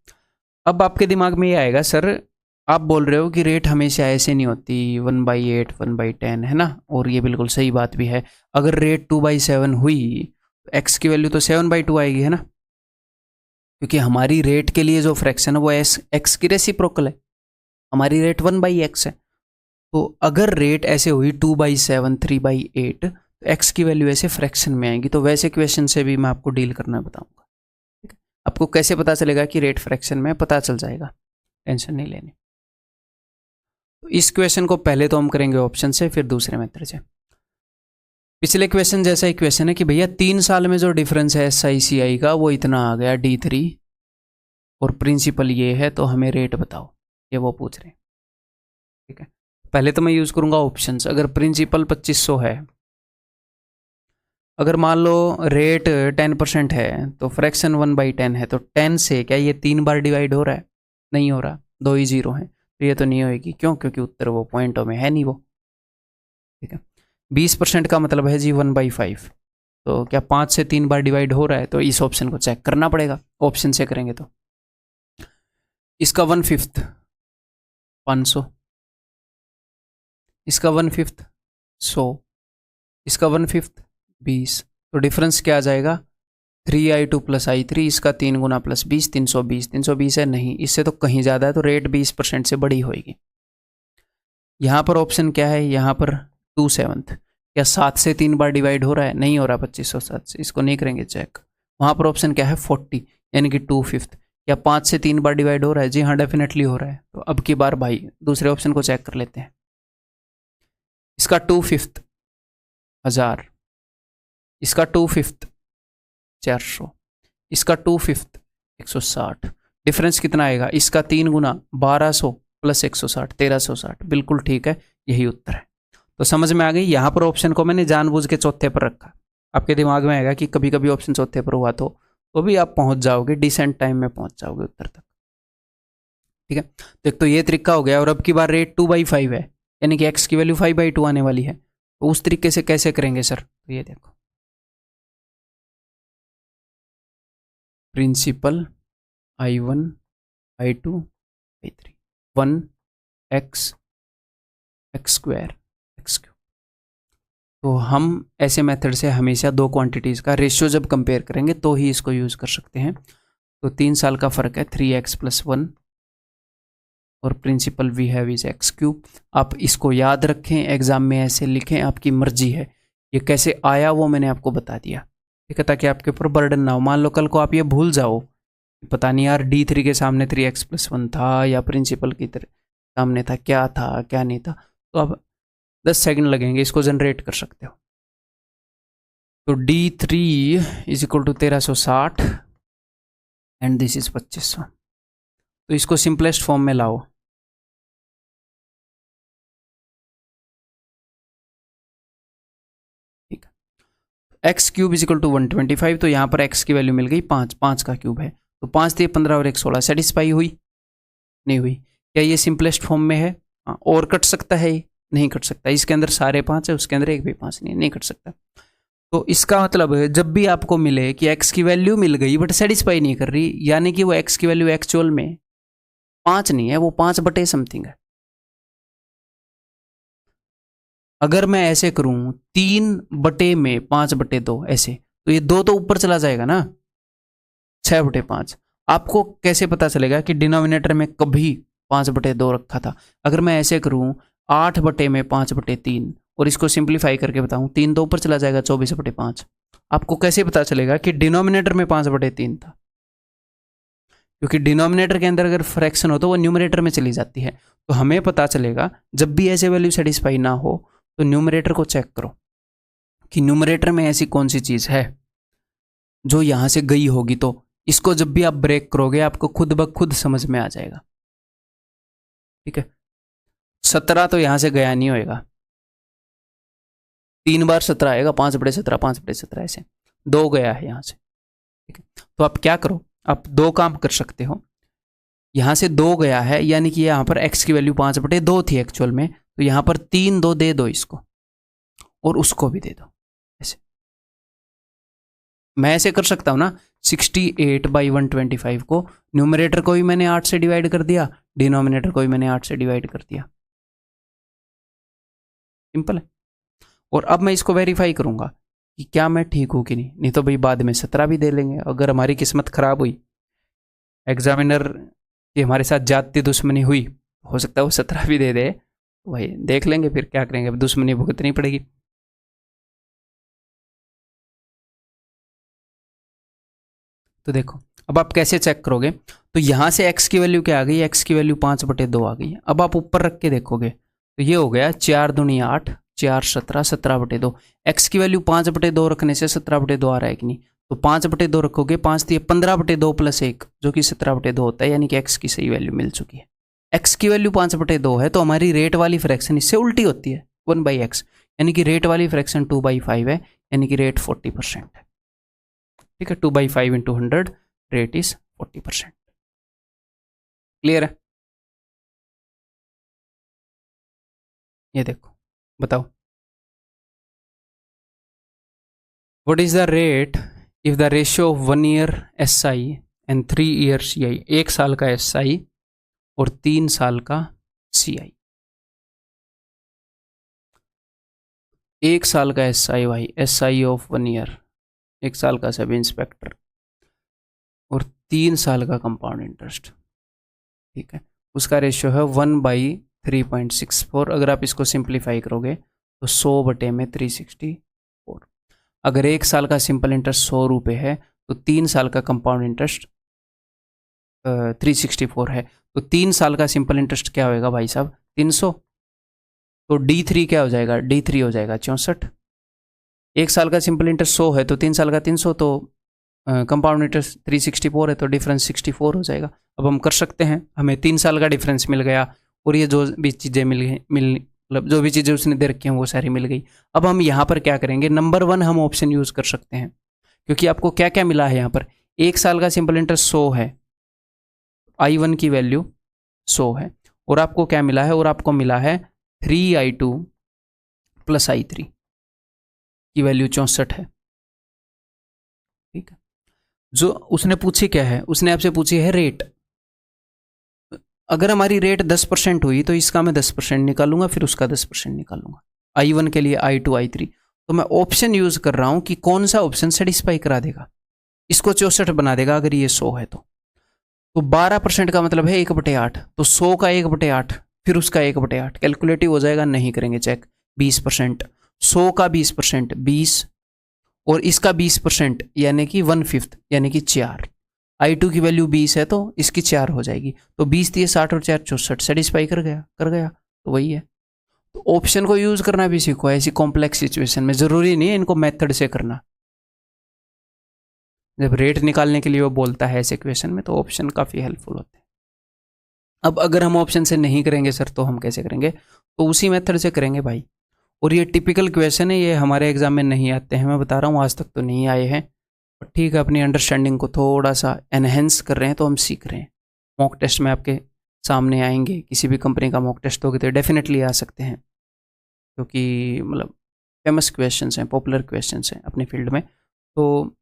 अब आपके दिमाग में ये आएगा, सर आप बोल रहे हो कि रेट हमेशा ऐसे नहीं होती 1/8 1/10, है ना, और ये बिल्कुल सही बात भी है। अगर रेट 2/7 हुई तो x की वैल्यू तो 7/2 आएगी, है ना, क्योंकि हमारी रेट के लिए जो फ्रैक्शन है वो x की रेसिप्रोकल है, हमारी रेट 1/x है। तो अगर रेट ऐसे हुई 2/7 3/8, तो x की वैल्यू ऐसे फ्रैक्शन में आएगी। तो वैसे क्वेश्चन से भी मैं आपको डील करना बताऊंगा, ठीक है। आपको कैसे पता चलेगा कि रेट फ्रैक्शन में, पता चल जाएगा, टेंशन नहीं लेनी। तो इस क्वेश्चन को पहले तो हम करेंगे ऑप्शन से, फिर दूसरे मेथड से। पिछले क्वेश्चन जैसा इक्वेशन है कि भैया 3 साल में जो डिफरेंस है SICI का वो इतना आ गया D3 और प्रिंसिपल ये है, तो हमें रेट बताओ, ये वो पूछ रहे हैं। ठीक है, पहले तो मैं यूज करूंगा ऑप्शंस। अगर प्रिंसिपल 2500 है, अगर मान लो रेट 10% है, तो फ्रैक्शन 1/10 है, तो 10 से क्या ये 3 बार डिवाइड हो रहा है? नहीं हो रहा, 2 ही जीरो है, तो ये तो नहीं होएगी। क्यों? क्योंकि उत्तर वो पॉइंटों में है नहीं वो। ठीक है, 20% का मतलब है जी 1/5, तो क्या 5 से 3 बार डिवाइड हो रहा है? तो इस ऑप्शन को चेक करना पड़ेगा, ऑप्शन से करेंगे तो। इसका 1/5 500, इसका 1/5 100, इसका 1/5 20, तो डिफरेंस क्या आ जाएगा? 3i2 + i3, इसका 3 गुना प्लस 20, 320। 320 है नहीं, इससे तो कहीं ज़्यादा है, तो रेट 20% से बड़ी होगी। यहाँ पर ऑप्शन क्या है? यहाँ पर 2/7, क्या 7 से 3 बार डिवाइड हो रहा है? नहीं हो रहा, 2507 से, इसको नहीं करेंगे चेक। वहाँ पर ऑप्शन क्या है? 40, यानी कि 2/5, क्या 5 से 3 बार डिवाइड हो रहा है? जी हाँ, डेफिनेटली हो रहा है। तो अब की बार भाई दूसरे ऑप्शन को चेक कर लेते हैं। इसका 2/5 1000, इसका 2/5 400, इसका 2/5 160। डिफरेंस कितना आएगा? इसका 3 गुना 1200 प्लस 160 1360। बिल्कुल ठीक है, यही उत्तर है। तो समझ में आ गई। यहाँ पर ऑप्शन को मैंने जानबूझ के चौथे पर रखा। आपके दिमाग में आएगा कि कभी कभी ऑप्शन चौथे पर हुआ तो भी आप पहुंच जाओगे, डिसेंट टाइम में पहुंच जाओगे उत्तर तक। ठीक है, तो एक तो ये तरीका हो गया। और अब की बार रेट 2/5 है, यानी कि x की वैल्यू 5/2 आने वाली है। तो उस तरीके से कैसे करेंगे सर? तो ये देखो, principal I1 I2 I3 1x x² x³। तो हम ऐसे मेथड से हमेशा दो क्वांटिटीज़ का रेशियो जब कंपेयर करेंगे तो ही इसको यूज़ कर सकते हैं। तो 3 साल का फ़र्क है 3x + 1 और principal we have is x³। आप इसको याद रखें, एग्जाम में ऐसे लिखें, आपकी मर्जी है। ये कैसे आया वो मैंने आपको बता दिया, ठीक है, ताकि आपके ऊपर बर्डन ना हो। मान लो कल को आप ये भूल जाओ, पता नहीं यार D3 के सामने 3x + 1 था, या प्रिंसिपल की सामने था, क्या था क्या नहीं था, तो आप 10 सेकंड लगेंगे, इसको जनरेट कर सकते हो। तो D3 = 1360 एंड दिस इज 2500। तो इसको सिंपलेस्ट फॉर्म में लाओ। ठीक है, x³ = 125। तो यहाँ पर x की वैल्यू मिल गई 5, 5 का क्यूब है, तो 5 × 15 और 1 16। सेटिस्फाई हुई? नहीं हुई। क्या ये सिंपलेस्ट फॉर्म में है? हाँ। और कट सकता है? नहीं कट सकता। इसके अंदर सारे 5 है, उसके अंदर एक भी 5 नहीं कट सकता। तो इसका मतलब है जब भी आपको मिले कि x की वैल्यू मिल गई बट सेटिस्फाई नहीं कर रही, यानी कि वो x की वैल्यू एक्चुअल में 5 नहीं है, वो 5 समथिंग है। अगर मैं ऐसे करूं 3/5 ऐसे, तो ये 2 तो ऊपर चला जाएगा ना, 6/5। आपको कैसे पता चलेगा कि डिनोमिनेटर में कभी 5/2 रखा था? अगर मैं ऐसे करूं 8/5/3 और इसको सिंप्लीफाई करके बताऊं, 3 तो ऊपर चला जाएगा, 24/5। आपको कैसे पता चलेगा कि डिनोमिनेटर में 5/3 था? क्योंकि डिनोमिनेटर के अंदर अगर फ्रैक्शन हो तो वो न्यूमरेटर में चली जाती है। तो हमें पता चलेगा जब भी ऐसे वैल्यू सेटिस्फाई ना हो तो न्यूमरेटर को चेक करो कि न्यूमरेटर में ऐसी कौन सी चीज है जो यहां से गई होगी। तो इसको जब भी आप ब्रेक करोगे आपको खुद ब खुद समझ में आ जाएगा। ठीक है, 17 तो यहां से गया नहीं होएगा, 3 बार 17 आएगा, 5/17 5/17 ऐसे 2 गया है यहां से। ठीक है, तो आप क्या करो, आप 2 काम कर सकते हो। यहां से 2 गया है, यानी कि यहां पर x की वैल्यू 5/2 थी एक्चुअल में, तो यहां पर 3 2 दे दो इसको, और उसको भी दे दो। ऐसे मैं ऐसे कर सकता हूं ना, 68/125 को न्यूमरेटर को भी मैंने 8 से डिवाइड कर दिया, डिनोमिनेटर को भी मैंने 8 से डिवाइड कर दिया। सिंपल है। और अब मैं इसको वेरीफाई करूंगा कि क्या मैं ठीक हूं कि नहीं तो भाई बाद में 17 भी दे लेंगे। अगर हमारी किस्मत खराब हुई, एग्जामिनर की हमारे साथ जाती दुश्मनी हुई, हो सकता है वो 17 भी दे दे, वही देख लेंगे, फिर क्या करेंगे, दुश्मनी भुगतनी पड़ेगी। तो देखो अब आप कैसे चेक करोगे, तो यहाँ से x की वैल्यू क्या आ गई, x की वैल्यू 5/2 आ गई। अब आप ऊपर रख के देखोगे तो ये हो गया 4 दूनी 8, 4 17, 17/2। x की वैल्यू 5/2 रखने से 17/2 आ रहा है कि नहीं, तो 5/2 रखोगे, 5 दिए 15/2 प्लस 1 जो कि 17/2 होता है, यानी कि x की सही वैल्यू मिल चुकी है। x की वैल्यू 5/2 है तो हमारी रेट वाली फ्रैक्शन इससे उल्टी होती है 1/x, यानी कि रेट वाली फ्रैक्शन 2/5 है, यानी कि रेट 40% है। ठीक है, 2/5 इंटू 100, रेट इज 40%। क्लियर है? ये देखो, बताओ what is the rate if the ratio of 1 year SI and 3 year CI, 1 साल का SI और 3 साल का CI। 1 साल का SI भाई, SI ऑफ 1 ईयर, 1 साल का सब इंस्पेक्टर, और 3 साल का कंपाउंड इंटरेस्ट। ठीक है, उसका रेशियो है 1/3.64। अगर आप इसको सिंप्लीफाई करोगे तो 100/364। अगर 1 साल का सिंपल इंटरेस्ट 100 रुपये है तो 3 साल का कंपाउंड इंटरेस्ट 364 है, तो 3 साल का सिंपल इंटरेस्ट क्या होएगा भाई साहब, 300। तो D3 क्या हो जाएगा, D3 हो जाएगा 64। 1 साल का सिंपल इंटरेस्ट 100 है तो 3 साल का 300, तो कंपाउंड इंटरेस्ट 364 है तो डिफरेंस 64 हो जाएगा। अब हम कर सकते हैं, हमें 3 साल का डिफरेंस मिल गया और ये जो भी चीज़ें मतलब जो भी चीज़ें उसने दे रखी हैं वो सारी मिल गई। अब हम यहाँ पर क्या करेंगे, नंबर 1 हम ऑप्शन यूज़ कर सकते हैं, क्योंकि आपको क्या क्या मिला है यहाँ पर, 1 साल का सिंपल इंटरेस्ट 100 है, I1 की वैल्यू 100 है, और आपको क्या मिला है, और आपको मिला है 3I2 प्लस I3 की वैल्यू 64 है। ठीक है, जो उसने पूछी क्या है, उसने आपसे पूछी है रेट। अगर हमारी रेट 10% हुई तो इसका मैं 10% निकालूंगा, फिर उसका 10% निकालूंगा, I1 के लिए, I2 I3। तो मैं ऑप्शन यूज कर रहा हूं कि कौन सा ऑप्शन सेटिस्फाई करा देगा, इसको 64 बना देगा अगर ये 100 है तो 12% का मतलब है 1/8, तो 100 का 1/8 फिर उसका 1/8 कैलकुलेटिव हो जाएगा, नहीं करेंगे चेक, 20%, 100 का 20% 20, और इसका 20% यानी कि 1/5 यानी कि 4। I2 की वैल्यू 20 है तो इसकी 4 हो जाएगी, तो 20 दिए 60 और 4 64, सेटिस्फाई कर गया तो वही है। तो ऑप्शन को यूज करना भी सीखो ऐसी कॉम्प्लेक्स सिचुएशन में, जरूरी नहीं है इनको मेथड से करना। जब रेट निकालने के लिए वो बोलता है ऐसे क्वेश्चन में तो ऑप्शन काफ़ी हेल्पफुल होते हैं। अब अगर हम ऑप्शन से नहीं करेंगे सर तो हम कैसे करेंगे, तो उसी मेथड से करेंगे भाई। और ये टिपिकल क्वेश्चन है, ये हमारे एग्जाम में नहीं आते हैं, मैं बता रहा हूँ आज तक तो नहीं आए हैं। ठीक है, अपनी अंडरस्टैंडिंग को थोड़ा सा एनहेंस कर रहे हैं तो हम सीख रहे हैं। मॉक टेस्ट में आपके सामने आएंगे, किसी भी कंपनी का मॉक टेस्ट होगा तो डेफिनेटली आ सकते हैं, क्योंकि मतलब फेमस क्वेश्चंस हैं, पॉपुलर क्वेश्चंस हैं अपनी फील्ड में। तो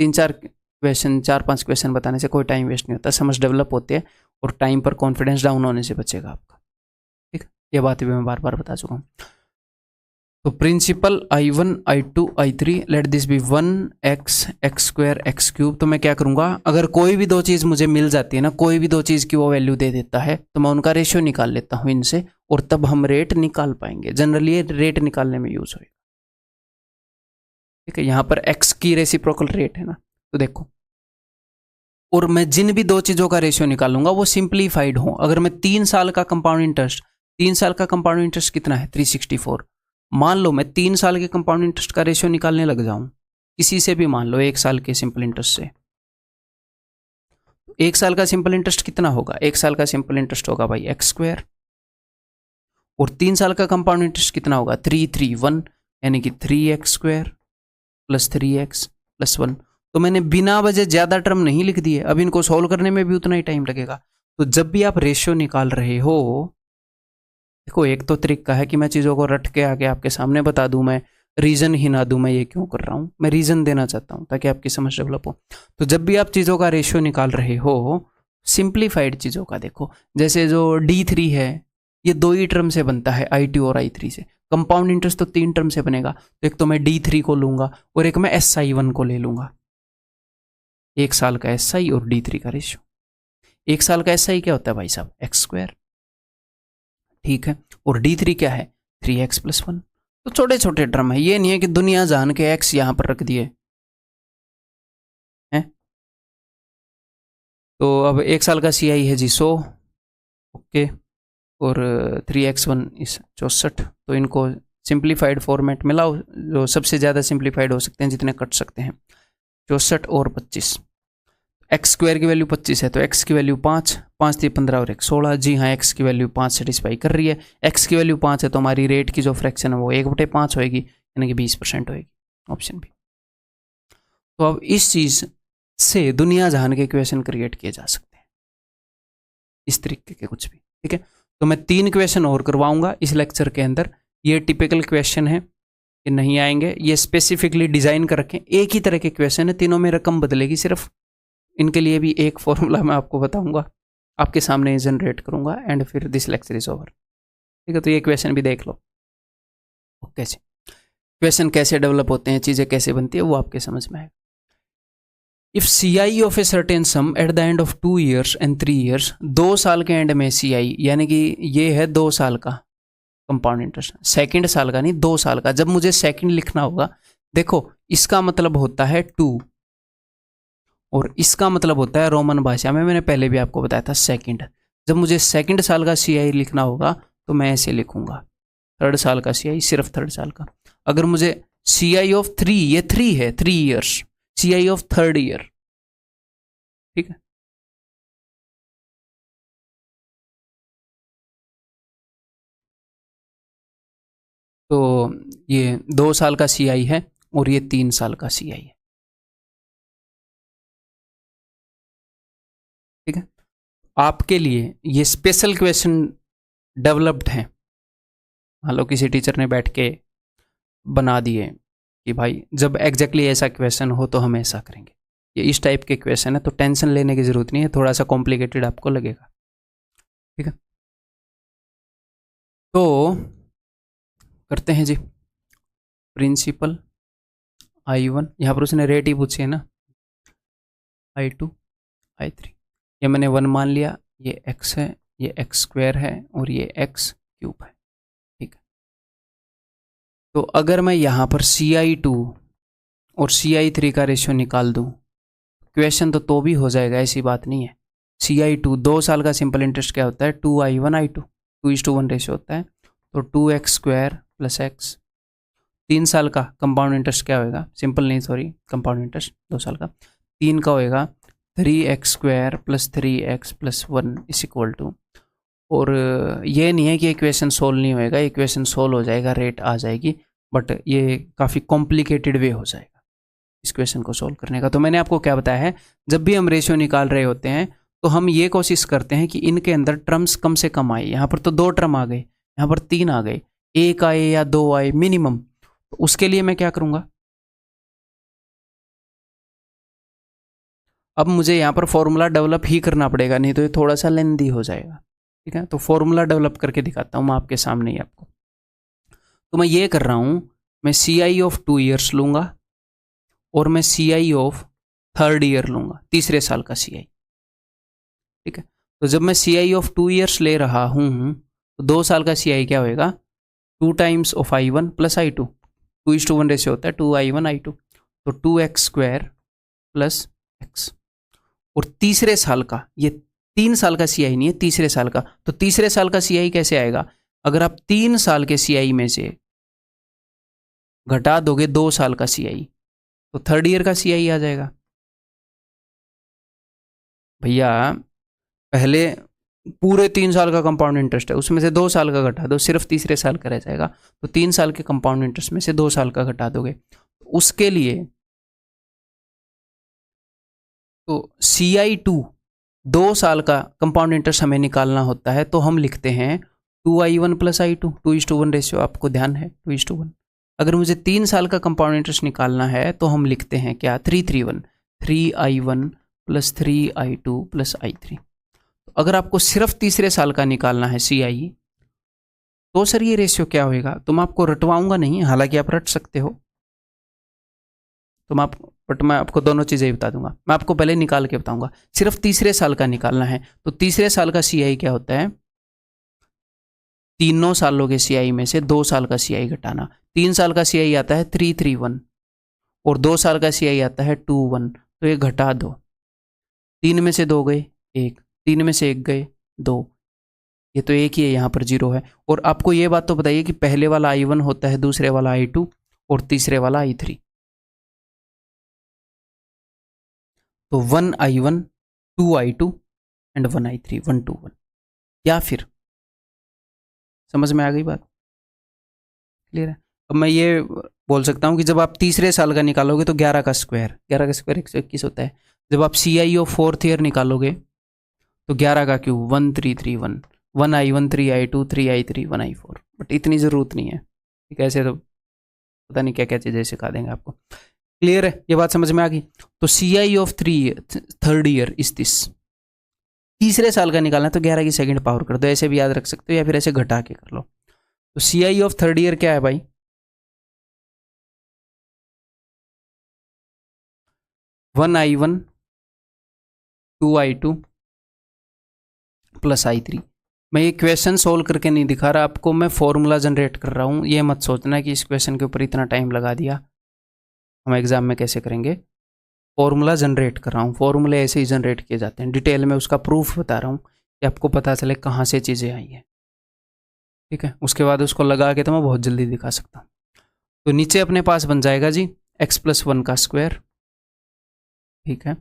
4-5 क्वेश्चन बताने से कोई टाइम वेस्ट नहीं होता, समझ डेवलप होती है और टाइम पर कॉन्फिडेंस डाउन होने से बचेगा आपका। ठीक है, ये बात भी मैं बार बार बता चुका हूँ। तो principal I1 I2 I3 let this B 1x x² x³। तो मैं क्या करूँगा, अगर कोई भी दो चीज़ मुझे मिल जाती है ना, कोई भी दो चीज़ की वो वैल्यू दे देता है तो मैं उनका रेशियो निकाल लेता हूँ इनसे, और तब हम रेट निकाल पाएंगे। जनरली ये रेट निकालने में यूज होगा। ठीक है, यहाँ पर x की रेसिप्रोकल रेट है ना, तो देखो, और मैं जिन भी दो चीज़ों का रेशियो निकालूंगा वो सिंप्लीफाइड हो। अगर मैं 3 साल का कंपाउंड इंटरेस्ट, 3 साल का कंपाउंड इंटरेस्ट कितना है 364, मान लो मैं 3 साल के कंपाउंड इंटरेस्ट का रेशियो निकालने लग जाऊं किसी से भी, मान लो 1 साल के सिंपल इंटरेस्ट से, 1 साल का सिंपल इंटरेस्ट कितना होगा, 1 साल का सिंपल इंटरेस्ट होगा भाई x², और 3 साल का कंपाउंड इंटरेस्ट कितना होगा 331, यानी कि 3x² प्लस 3x प्लस 1। तो मैंने बिना वजह ज़्यादा टर्म नहीं लिख दिए, अब इनको सॉल्व करने में भी उतना ही टाइम लगेगा। तो जब भी आप रेशियो निकाल रहे हो, देखो एक तो तरीका है कि मैं चीज़ों को रट के आगे आपके सामने बता दूं, मैं रीज़न ही ना दूं मैं ये क्यों कर रहा हूं, मैं रीज़न देना चाहता हूं ताकि आपकी समझ डेवलप हो। तो जब भी आप चीज़ों का रेशियो निकाल रहे हो, सिंप्लीफाइड चीज़ों का देखो, जैसे जो D3 है ये 2 ही टर्म से बनता है, I2 और I3 से। कंपाउंड इंटरेस्ट तो 3 टर्म से बनेगा, तो एक तो मैं D3 को लूंगा और एक मैं SI1 को ले लूंगा। 1 साल का SI और D3 का रेशियो। 1 साल का SI क्या होता है भाई साहब, x²। ठीक है, और D3 क्या है 3x प्लस 1। तो छोटे छोटे टर्म है, ये नहीं है कि दुनिया जान के x यहां पर रख दिए हैं। तो अब 1 साल का CI है जी 100, ओके, और 3x1 इस 64। तो इनको सिंप्लीफाइड फॉर्मेट में लाओ, जो सबसे ज़्यादा सिंप्लीफाइड हो सकते हैं, जितने कट सकते हैं। 64 और 25, एक्स स्क्वायर की वैल्यू 25 है तो एक्स की वैल्यू 5, 5 थी 15 और 1 16। जी हाँ, एक्स की वैल्यू 5 सेटिस्फाई कर रही है। एक्स की वैल्यू 5 है तो हमारी रेट की जो फ्रैक्शन है वो 1/5 होएगी, यानी कि 20% होएगी, ऑप्शन बी। तो अब इस चीज़ से दुनिया जहान के क्वेश्चन क्रिएट किए जा सकते हैं, इस तरीके के कुछ भी, ठीक है। तो मैं 3 क्वेश्चन और करवाऊंगा इस लेक्चर के अंदर। ये टिपिकल क्वेश्चन है, ये नहीं आएंगे, ये स्पेसिफिकली डिजाइन कर रखें। एक ही तरह के क्वेश्चन है, तीनों में रकम बदलेगी सिर्फ। इनके लिए भी एक फॉर्मूला मैं आपको बताऊंगा, आपके सामने जनरेट करूंगा, एंड फिर दिस लेक्चर इज ओवर, ठीक है। तो ये क्वेश्चन भी देख लो, ओके जी। क्वेश्चन कैसे डेवलप होते हैं, चीज़ें कैसे बनती है, वो आपके समझ में आएगा। If CI of a certain some at the end of 2 years and 3 years, 2 साल के एंड में CI, यानी कि ये है 2 साल का कंपाउंड इंटरेस्ट, सेकंड साल का नहीं, 2 साल का। जब मुझे सेकंड लिखना होगा, देखो इसका मतलब होता है 2 और इसका मतलब होता है रोमन भाषा में, मैंने पहले भी आपको बताया था, सेकंड। जब मुझे सेकंड साल का CI लिखना होगा तो मैं ऐसे लिखूंगा, थर्ड साल का CI, सिर्फ थर्ड साल का। अगर मुझे CI ऑफ 3, ये 3 है, 3 years, CI of third year, ठीक है। तो ये 2 साल का CI है और ये 3 साल का CI है, ठीक है। आपके लिए ये स्पेशल क्वेश्चन डेवलप्ड हैं। मान लो किसी टीचर ने बैठ के बना दिए कि भाई जब एग्जैक्टली ऐसा क्वेश्चन हो तो हम ऐसा करेंगे। ये इस टाइप के क्वेश्चन है, तो टेंशन लेने की जरूरत नहीं है, थोड़ा सा कॉम्प्लिकेटेड आपको लगेगा, ठीक है। तो करते हैं जी, प्रिंसिपल I1, यहाँ पर उसने रेट ही पूछी है ना, I2 I3, ये मैंने 1 मान लिया, ये x है, ये x स्क्वायर है और ये x क्यूब है, ठीक है। तो अगर मैं यहाँ पर CI2 और CI3 का रेशियो निकाल दूँ, क्वेश्चन तो भी हो जाएगा, ऐसी बात नहीं है। CI2 2 साल का सिंपल इंटरेस्ट क्या होता है, 2I1 I2, 2:1 रेशियो होता है, तो 2x स्क्वायर प्लस x। 3 साल का कंपाउंड इंटरेस्ट क्या होएगा, सिंपल नहीं सॉरी, कंपाउंड इंटरेस्ट 2 साल का, 3 का होएगा 3x square plus 3x plus 1 is equal to, और ये नहीं है कि इक्वेशन सोल्व नहीं होएगा, इक्वेशन सोल्व हो जाएगा, रेट आ जाएगी, बट ये काफ़ी कॉम्प्लिकेटेड वे हो जाएगा इस क्वेश्चन को सोल्व करने का। तो मैंने आपको क्या बताया है, जब भी हम रेशियो निकाल रहे होते हैं तो हम ये कोशिश करते हैं कि इनके अंदर टर्म्स कम से कम आए। यहाँ पर तो 2 टर्म आ गए, यहाँ पर 3 आ गए, 1 आए या 2 आए मिनिमम, तो उसके लिए मैं क्या करूँगा, अब मुझे यहाँ पर फॉर्मूला डेवलप ही करना पड़ेगा, नहीं तो ये थोड़ा सा लेंदी हो जाएगा, ठीक है। तो फॉर्मूला डेवलप करके दिखाता हूँ मैं आपके सामने ही आपको। तो मैं ये कर रहा हूँ, मैं CI ऑफ 2 years लूँगा और मैं CI ऑफ थर्ड ईयर लूँगा, तीसरे साल का CI, ठीक है। तो जब मैं CI ऑफ 2 years ले रहा हूँ तो 2 साल का CI क्या होएगा, 2 times of I1 plus I2, 2:1 ratio होता है, 2I1 I2, तो 2x स्क्वायर प्लस x। और तीसरे साल का, ये 3 साल का CI नहीं है, तीसरे साल का, तो तीसरे साल का CI कैसे आएगा, अगर आप 3 साल के CI में से घटा दोगे 2 साल का CI, तो थर्ड ईयर का CI आ जाएगा। भैया पहले पूरे 3 साल का कंपाउंड इंटरेस्ट है, उसमें से 2 साल का घटा दो, सिर्फ तीसरे साल का रह जाएगा, तो 3 साल के कंपाउंड इंटरेस्ट में से 2 साल का घटा दोगे। उसके लिए तो CI2 2 साल का कंपाउंड इंटरेस्ट हमें निकालना होता है, तो हम लिखते हैं 2I1 प्लस I2, 2:1 रेशियो, आपको ध्यान है 2:1। अगर मुझे 3 साल का कंपाउंड इंटरेस्ट निकालना है तो हम लिखते हैं क्या, 3:3:1, 3I1 plus 3I2 plus I3। अगर आपको सिर्फ तीसरे साल का निकालना है CI, तो सर ये रेशियो क्या होएगा, तो मैं आपको रटवाऊंगा नहीं, हालांकि आप रट सकते हो, तो मैं आपको दोनों चीज़ें ही बता दूंगा। मैं आपको पहले निकाल के बताऊंगा, सिर्फ तीसरे साल का निकालना है, तो तीसरे साल का CI क्या होता है, तीनों सालों के CI में से 2 साल का CI घटाना। 3 साल का CI आता है 3:3:1 और 2 साल का CI आता है 2:1, तो ये घटा दो, 3 में से 2 गए 1, 3 में से 1 गए 2, ये तो एक ही है, यहाँ पर 0 है। और आपको ये बात तो बताइए कि पहले वाला I1 होता है, दूसरे वाला I2 और तीसरे वाला I3। तो 1I1 2I2 एंड 1I3 1 2 1, या फिर समझ में आ गई बात? क्लियर है? अब मैं ये बोल सकता हूँ कि जब आप तीसरे साल का निकालोगे तो 11 का स्क्वायर 121 होता है। जब आप CI ऑफ फोर्थ ईयर निकालोगे तो 11 का cube 1331, 1I1 3I2 3I3 1I4। But इतनी ज़रूरत नहीं है, ठीक है? ऐसे तो पता नहीं क्या क्या चीज़ें सिखा देंगे आपको। क्लियर है? ये बात समझ में आ गई? तो CI of third year is this. तीसरे साल का निकालना तो 11 की सेकंड पावर कर दो, ऐसे भी याद रख सकते हो या फिर ऐसे घटा के कर लो। तो CI ऑफ थर्ड ईयर क्या है भाई? 1I1 2I2 plus I3। मैं ये क्वेश्चन सोल्व करके नहीं दिखा रहा आपको, मैं फॉर्मूला जनरेट कर रहा हूँ। ये मत सोचना कि इस क्वेश्चन के ऊपर इतना टाइम लगा दिया, हम एग्जाम में कैसे करेंगे। फॉर्मूला जनरेट कर रहा हूँ, फॉर्मूले ऐसे ही जनरेट किए जाते हैं। डिटेल में उसका प्रूफ बता रहा हूँ कि आपको पता चले कहाँ से चीज़ें आई हैं, ठीक है? उसके बाद उसको लगा के तो मैं बहुत जल्दी दिखा सकता हूँ। तो नीचे अपने पास बन जाएगा जी x+1 का स्क्वायर, ठीक है?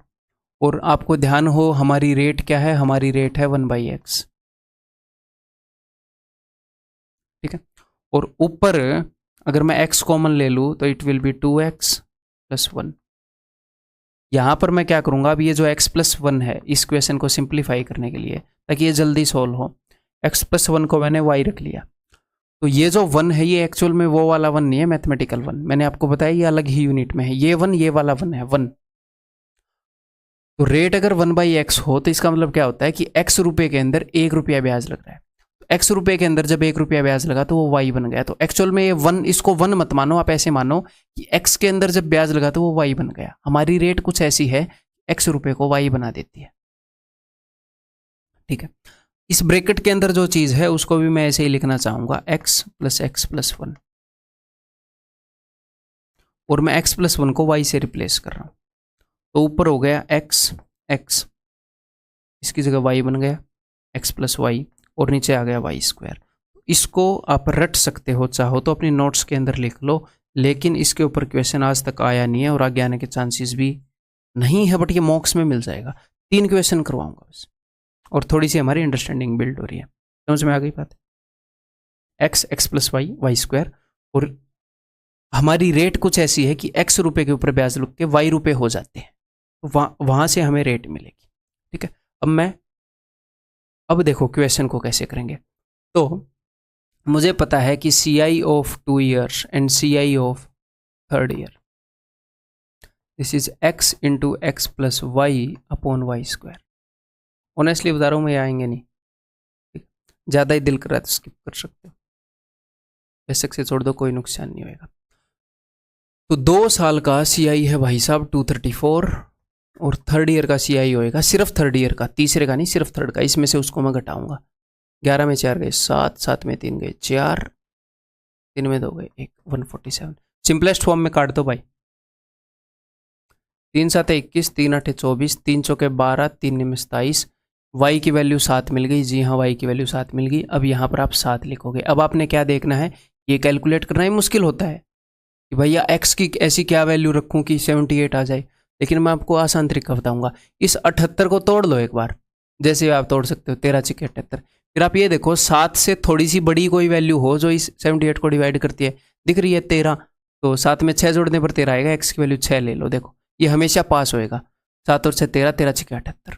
और आपको ध्यान हो हमारी रेट क्या है, हमारी रेट है 1/x, ठीक है? और ऊपर अगर मैं x कॉमन ले लूँ तो इट विल बी 2x+1। यहाँ पर मैं क्या करूँगा, अब ये जो x+1 है इस क्वेश्चन को सिंप्लीफाई करने के लिए, ताकि ये जल्दी सोल्व हो, x+1 को मैंने y रख लिया। तो ये जो 1 है ये एक्चुअल में वो वाला 1 नहीं है, मैथमेटिकल 1। मैंने आपको बताया ये अलग ही यूनिट में है। ये 1 ये वाला 1 है 1। तो रेट अगर 1/x हो तो इसका मतलब क्या होता है कि x रुपए के अंदर 1 रुपया ब्याज लग रहा है। तो x रुपए के अंदर जब 1 रुपया ब्याज लगा तो वो y बन गया। तो एक्चुअल में ये 1, इसको 1 मत मानो, आप ऐसे मानो कि x के अंदर जब ब्याज लगा तो वो y बन गया। हमारी रेट कुछ ऐसी है, x रुपए को y बना देती है, ठीक है? इस ब्रैकेट के अंदर जो चीज है उसको भी मैं ऐसे ही लिखना चाहूंगा, x+x+1, और मैं x+1 को y से रिप्लेस कर रहा हूं। तो ऊपर हो गया x, इसकी जगह y बन गया x+y, और नीचे आ गया y²। इसको आप रट सकते हो, चाहो तो अपनी नोट्स के अंदर लिख लो, लेकिन इसके ऊपर क्वेश्चन आज तक आया नहीं है और आगे आने के चांसेस भी नहीं है, बट ये मॉक्स में मिल जाएगा। 3 क्वेश्चन करवाऊंगा बस, और थोड़ी सी हमारी अंडरस्टैंडिंग बिल्ड हो रही है। समझ में आ गई बात? x+y y², और हमारी रेट कुछ ऐसी है कि x रुपए के ऊपर ब्याज लग के y रुपए हो जाते हैं, तो वहां से हमें रेट मिलेगी, ठीक है? अब देखो क्वेश्चन को कैसे करेंगे। तो मुझे पता है कि CI of 2 years and CI of third year, this is x into x+y/y²। Honestly बता रहा हूँ मैं, आएंगे नहीं, ज़्यादा ही दिल कर रहा है तो स्किप कर सकते हो, बेशक से छोड़ दो, कोई नुकसान नहीं होगा। तो 2 साल का CI है भाई साहब 234, और थर्ड ईयर का CI होएगा, सिर्फ थर्ड ईयर का, तीसरे का नहीं, सिर्फ थर्ड का। इसमें से उसको मैं घटाऊंगा, 11 में 4 गए 7, 7 में 3 गए 4, 3 में 2 गए 1, 147। सिंपलेस्ट फॉर्म में काट दो भाई, 3 7 21, 3 8 24, 3 चौके 12, 3 निम 27, y की वैल्यू 7 मिल गई। जी हाँ, y की वैल्यू 7 मिल गई। अब यहाँ पर आप 7 लिखोगे। अब आपने क्या देखना है, ये कैलकुलेट करना ही मुश्किल होता है कि भैया x की ऐसी क्या वैल्यू रखूँ कि 78 आ जाए, लेकिन मैं आपको आसान तरीका बताऊंगा। इस 78 को तोड़ लो एक बार, जैसे आप तोड़ सकते हो 13 × 78। फिर आप ये देखो 7 से थोड़ी सी बड़ी कोई वैल्यू हो जो इस 78 को डिवाइड करती है, दिख रही है 13, तो 7 में 6 जोड़ने पर 13 आएगा। x की वैल्यू 6 ले लो, देखो ये हमेशा पास होएगा। 7 और 6 13, 13 × 78।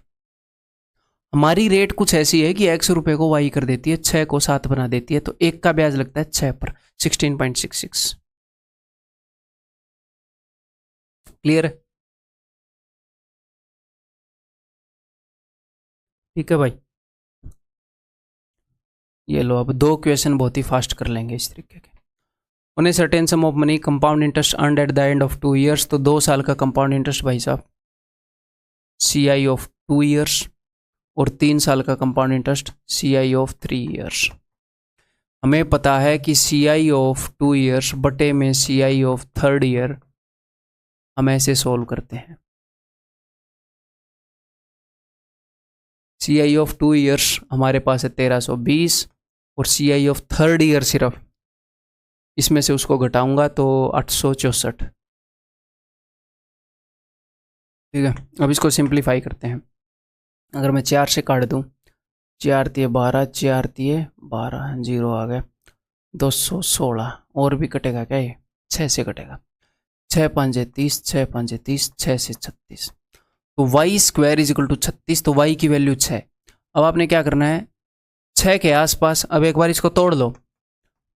हमारी रेट कुछ ऐसी है कि x रुपए को y कर देती है, 6 को 7 बना देती है, तो 1 का ब्याज लगता है 6 पर 16.66। क्लियर है? ठीक है भाई, ये लो। अब 2 क्वेश्चन बहुत ही फास्ट कर लेंगे इस तरीके के। On a certain some of money compound interest earned at the end of 2 years. तो 2 साल का कंपाउंड इंटरेस्ट भाई साहब CI ऑफ 2 ईयर्स, और 3 साल का compound interest CI of 3 years. हमें पता है कि CI ऑफ 2 ईयर्स बटे में CI ऑफ थर्ड ईयर हम ऐसे सोल्व करते हैं। CI ऑफ 2 ईयर्स हमारे पास है 1320 और CI ऑफ 3rd ईयर सिर्फ, इसमें से उसको घटाऊंगा तो 864। ठीक है, अब इसको सिंप्लीफाई करते हैं। अगर मैं 4 से काट दूं, 4 तिये 12, 4 तिये 12, 0 आ गया, 216। और भी कटेगा क्या ये? 6 से कटेगा, 6 5 30, 6 5 30, 6 से 36। तो y square is equal to 36, तो वाई की वैल्यू 6। अब आपने क्या करना है, 6 के आसपास अब एक बार इसको तोड़ लो,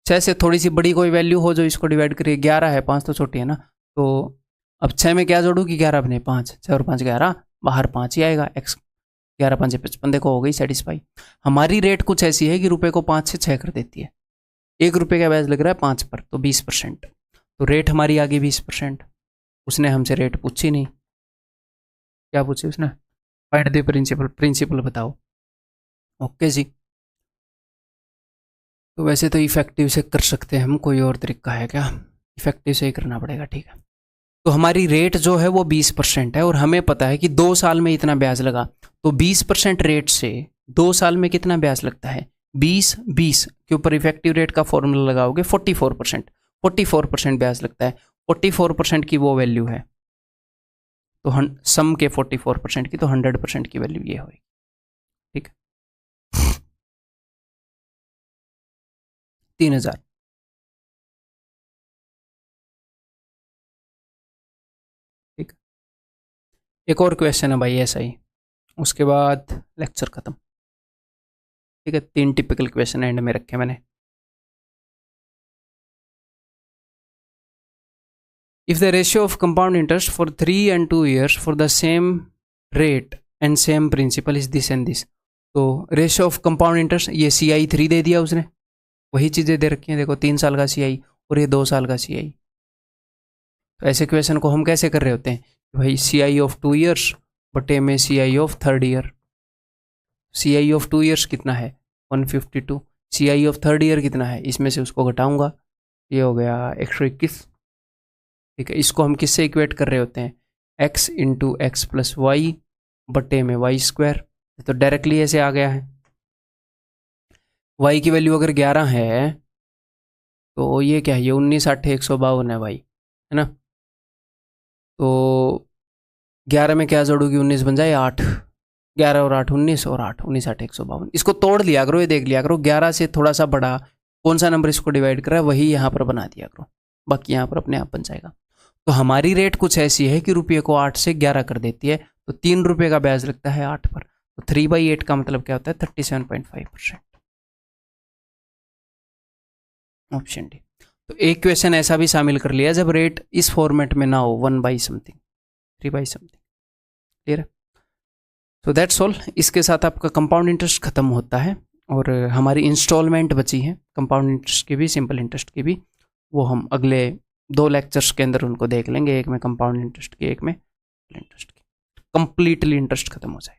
6 से थोड़ी सी बड़ी कोई वैल्यू हो जो इसको डिवाइड करिए। 11 है, 5 तो छोटी है ना, तो अब 6 में क्या जोड़ू कि 11 अपने 5, 6 और 5 11, बाहर 5 ही आएगा। x 11 5 55, देखो हो गई सेटिस्फाई। हमारी रेट कुछ ऐसी है कि रुपए को 5 से 6 कर देती है। 1 रुपये का ब्याज लग रहा है 5 पर, तो 20%, तो रेट हमारी आ गई 20%। उसने हमसे रेट पूछी नहीं, क्या पूछी उसने? फाइंड द प्रिंसिपल, प्रिंसिपल बताओ। ओके जी, तो वैसे तो इफेक्टिव से कर सकते हैं हम, कोई और तरीका है क्या? इफेक्टिव से ही करना पड़ेगा, ठीक है। तो हमारी रेट जो है वो 20% है और हमें पता है कि 2 साल में इतना ब्याज लगा, तो 20% रेट से 2 साल में कितना ब्याज लगता है? 20 20 के ऊपर इफेक्टिव रेट का फॉर्मूला लगाओगे 44%, 44% ब्याज लगता है। 44% की वो वैल्यू है, तो सम के 44% की, तो 100% की वैल्यू ये होगी। ठीक है, 3000। ठीक, एक और क्वेश्चन है भाई ऐसा ही, उसके बाद लेक्चर खत्म। ठीक है, 3 टिपिकल क्वेश्चन एंड में रखे मैंने। If the ratio of compound interest for 3 and 2 years for the same rate and same principal is this and this, तो रेशियो ऑफ कंपाउंड इंटरेस्ट, ये CI 3 दे दिया उसने, वही चीज़ें दे रखी हैं, देखो 3 साल का CI और ये 2 साल का CI। तो ऐसे क्वेश्चन को हम कैसे कर रहे होते हैं, भाई CI ऑफ 2 ईयर्स बटे में CI of 3rd year. CI of 2 years कितना है? 152। CI ऑफ 3rd ईयर कितना है? इसमें से उसको घटाऊंगा, ये हो गया 121। ठीक है, इसको हम किससे इक्वेट कर रहे होते हैं? x into x plus y बटे में वाई स्क्वायर। तो डायरेक्टली ऐसे आ गया है। y की वैल्यू अगर 11 है तो ये क्या है? ये 19 8 152 है भाई, है ना। तो 11 में क्या जोड़ूगी? 19 बन जाए 8, 11 और 8 19, और 8 19 8 152। इसको तोड़ लिया करो, ये देख लिया करो 11 से थोड़ा सा बड़ा कौन सा नंबर इसको डिवाइड कर रहा है, वही यहाँ पर बना दिया करो, बाकी यहाँ पर अपने आप बन जाएगा। तो हमारी रेट कुछ ऐसी है कि रुपये को 8 से 11 कर देती है, तो 3 रुपये का ब्याज लगता है 8 पर, तो 3/8 का मतलब क्या होता है? 37.5%, ऑप्शन डी। तो एक क्वेश्चन ऐसा भी शामिल कर लिया जब रेट इस फॉर्मेट में ना हो, 1/समथिंग 3/समथिंग। क्लियर है? तो दैट्स ऑल। इसके साथ आपका कंपाउंड इंटरेस्ट खत्म होता है और हमारी इंस्टॉलमेंट बची है कंपाउंड इंटरेस्ट की भी, सिंपल इंटरेस्ट की भी, वो हम अगले 2 लेक्चर्स के अंदर उनको देख लेंगे, एक में कंपाउंड इंटरेस्ट की, एक में इंटरेस्ट की। कंप्लीटली इंटरेस्ट खत्म हो जाए।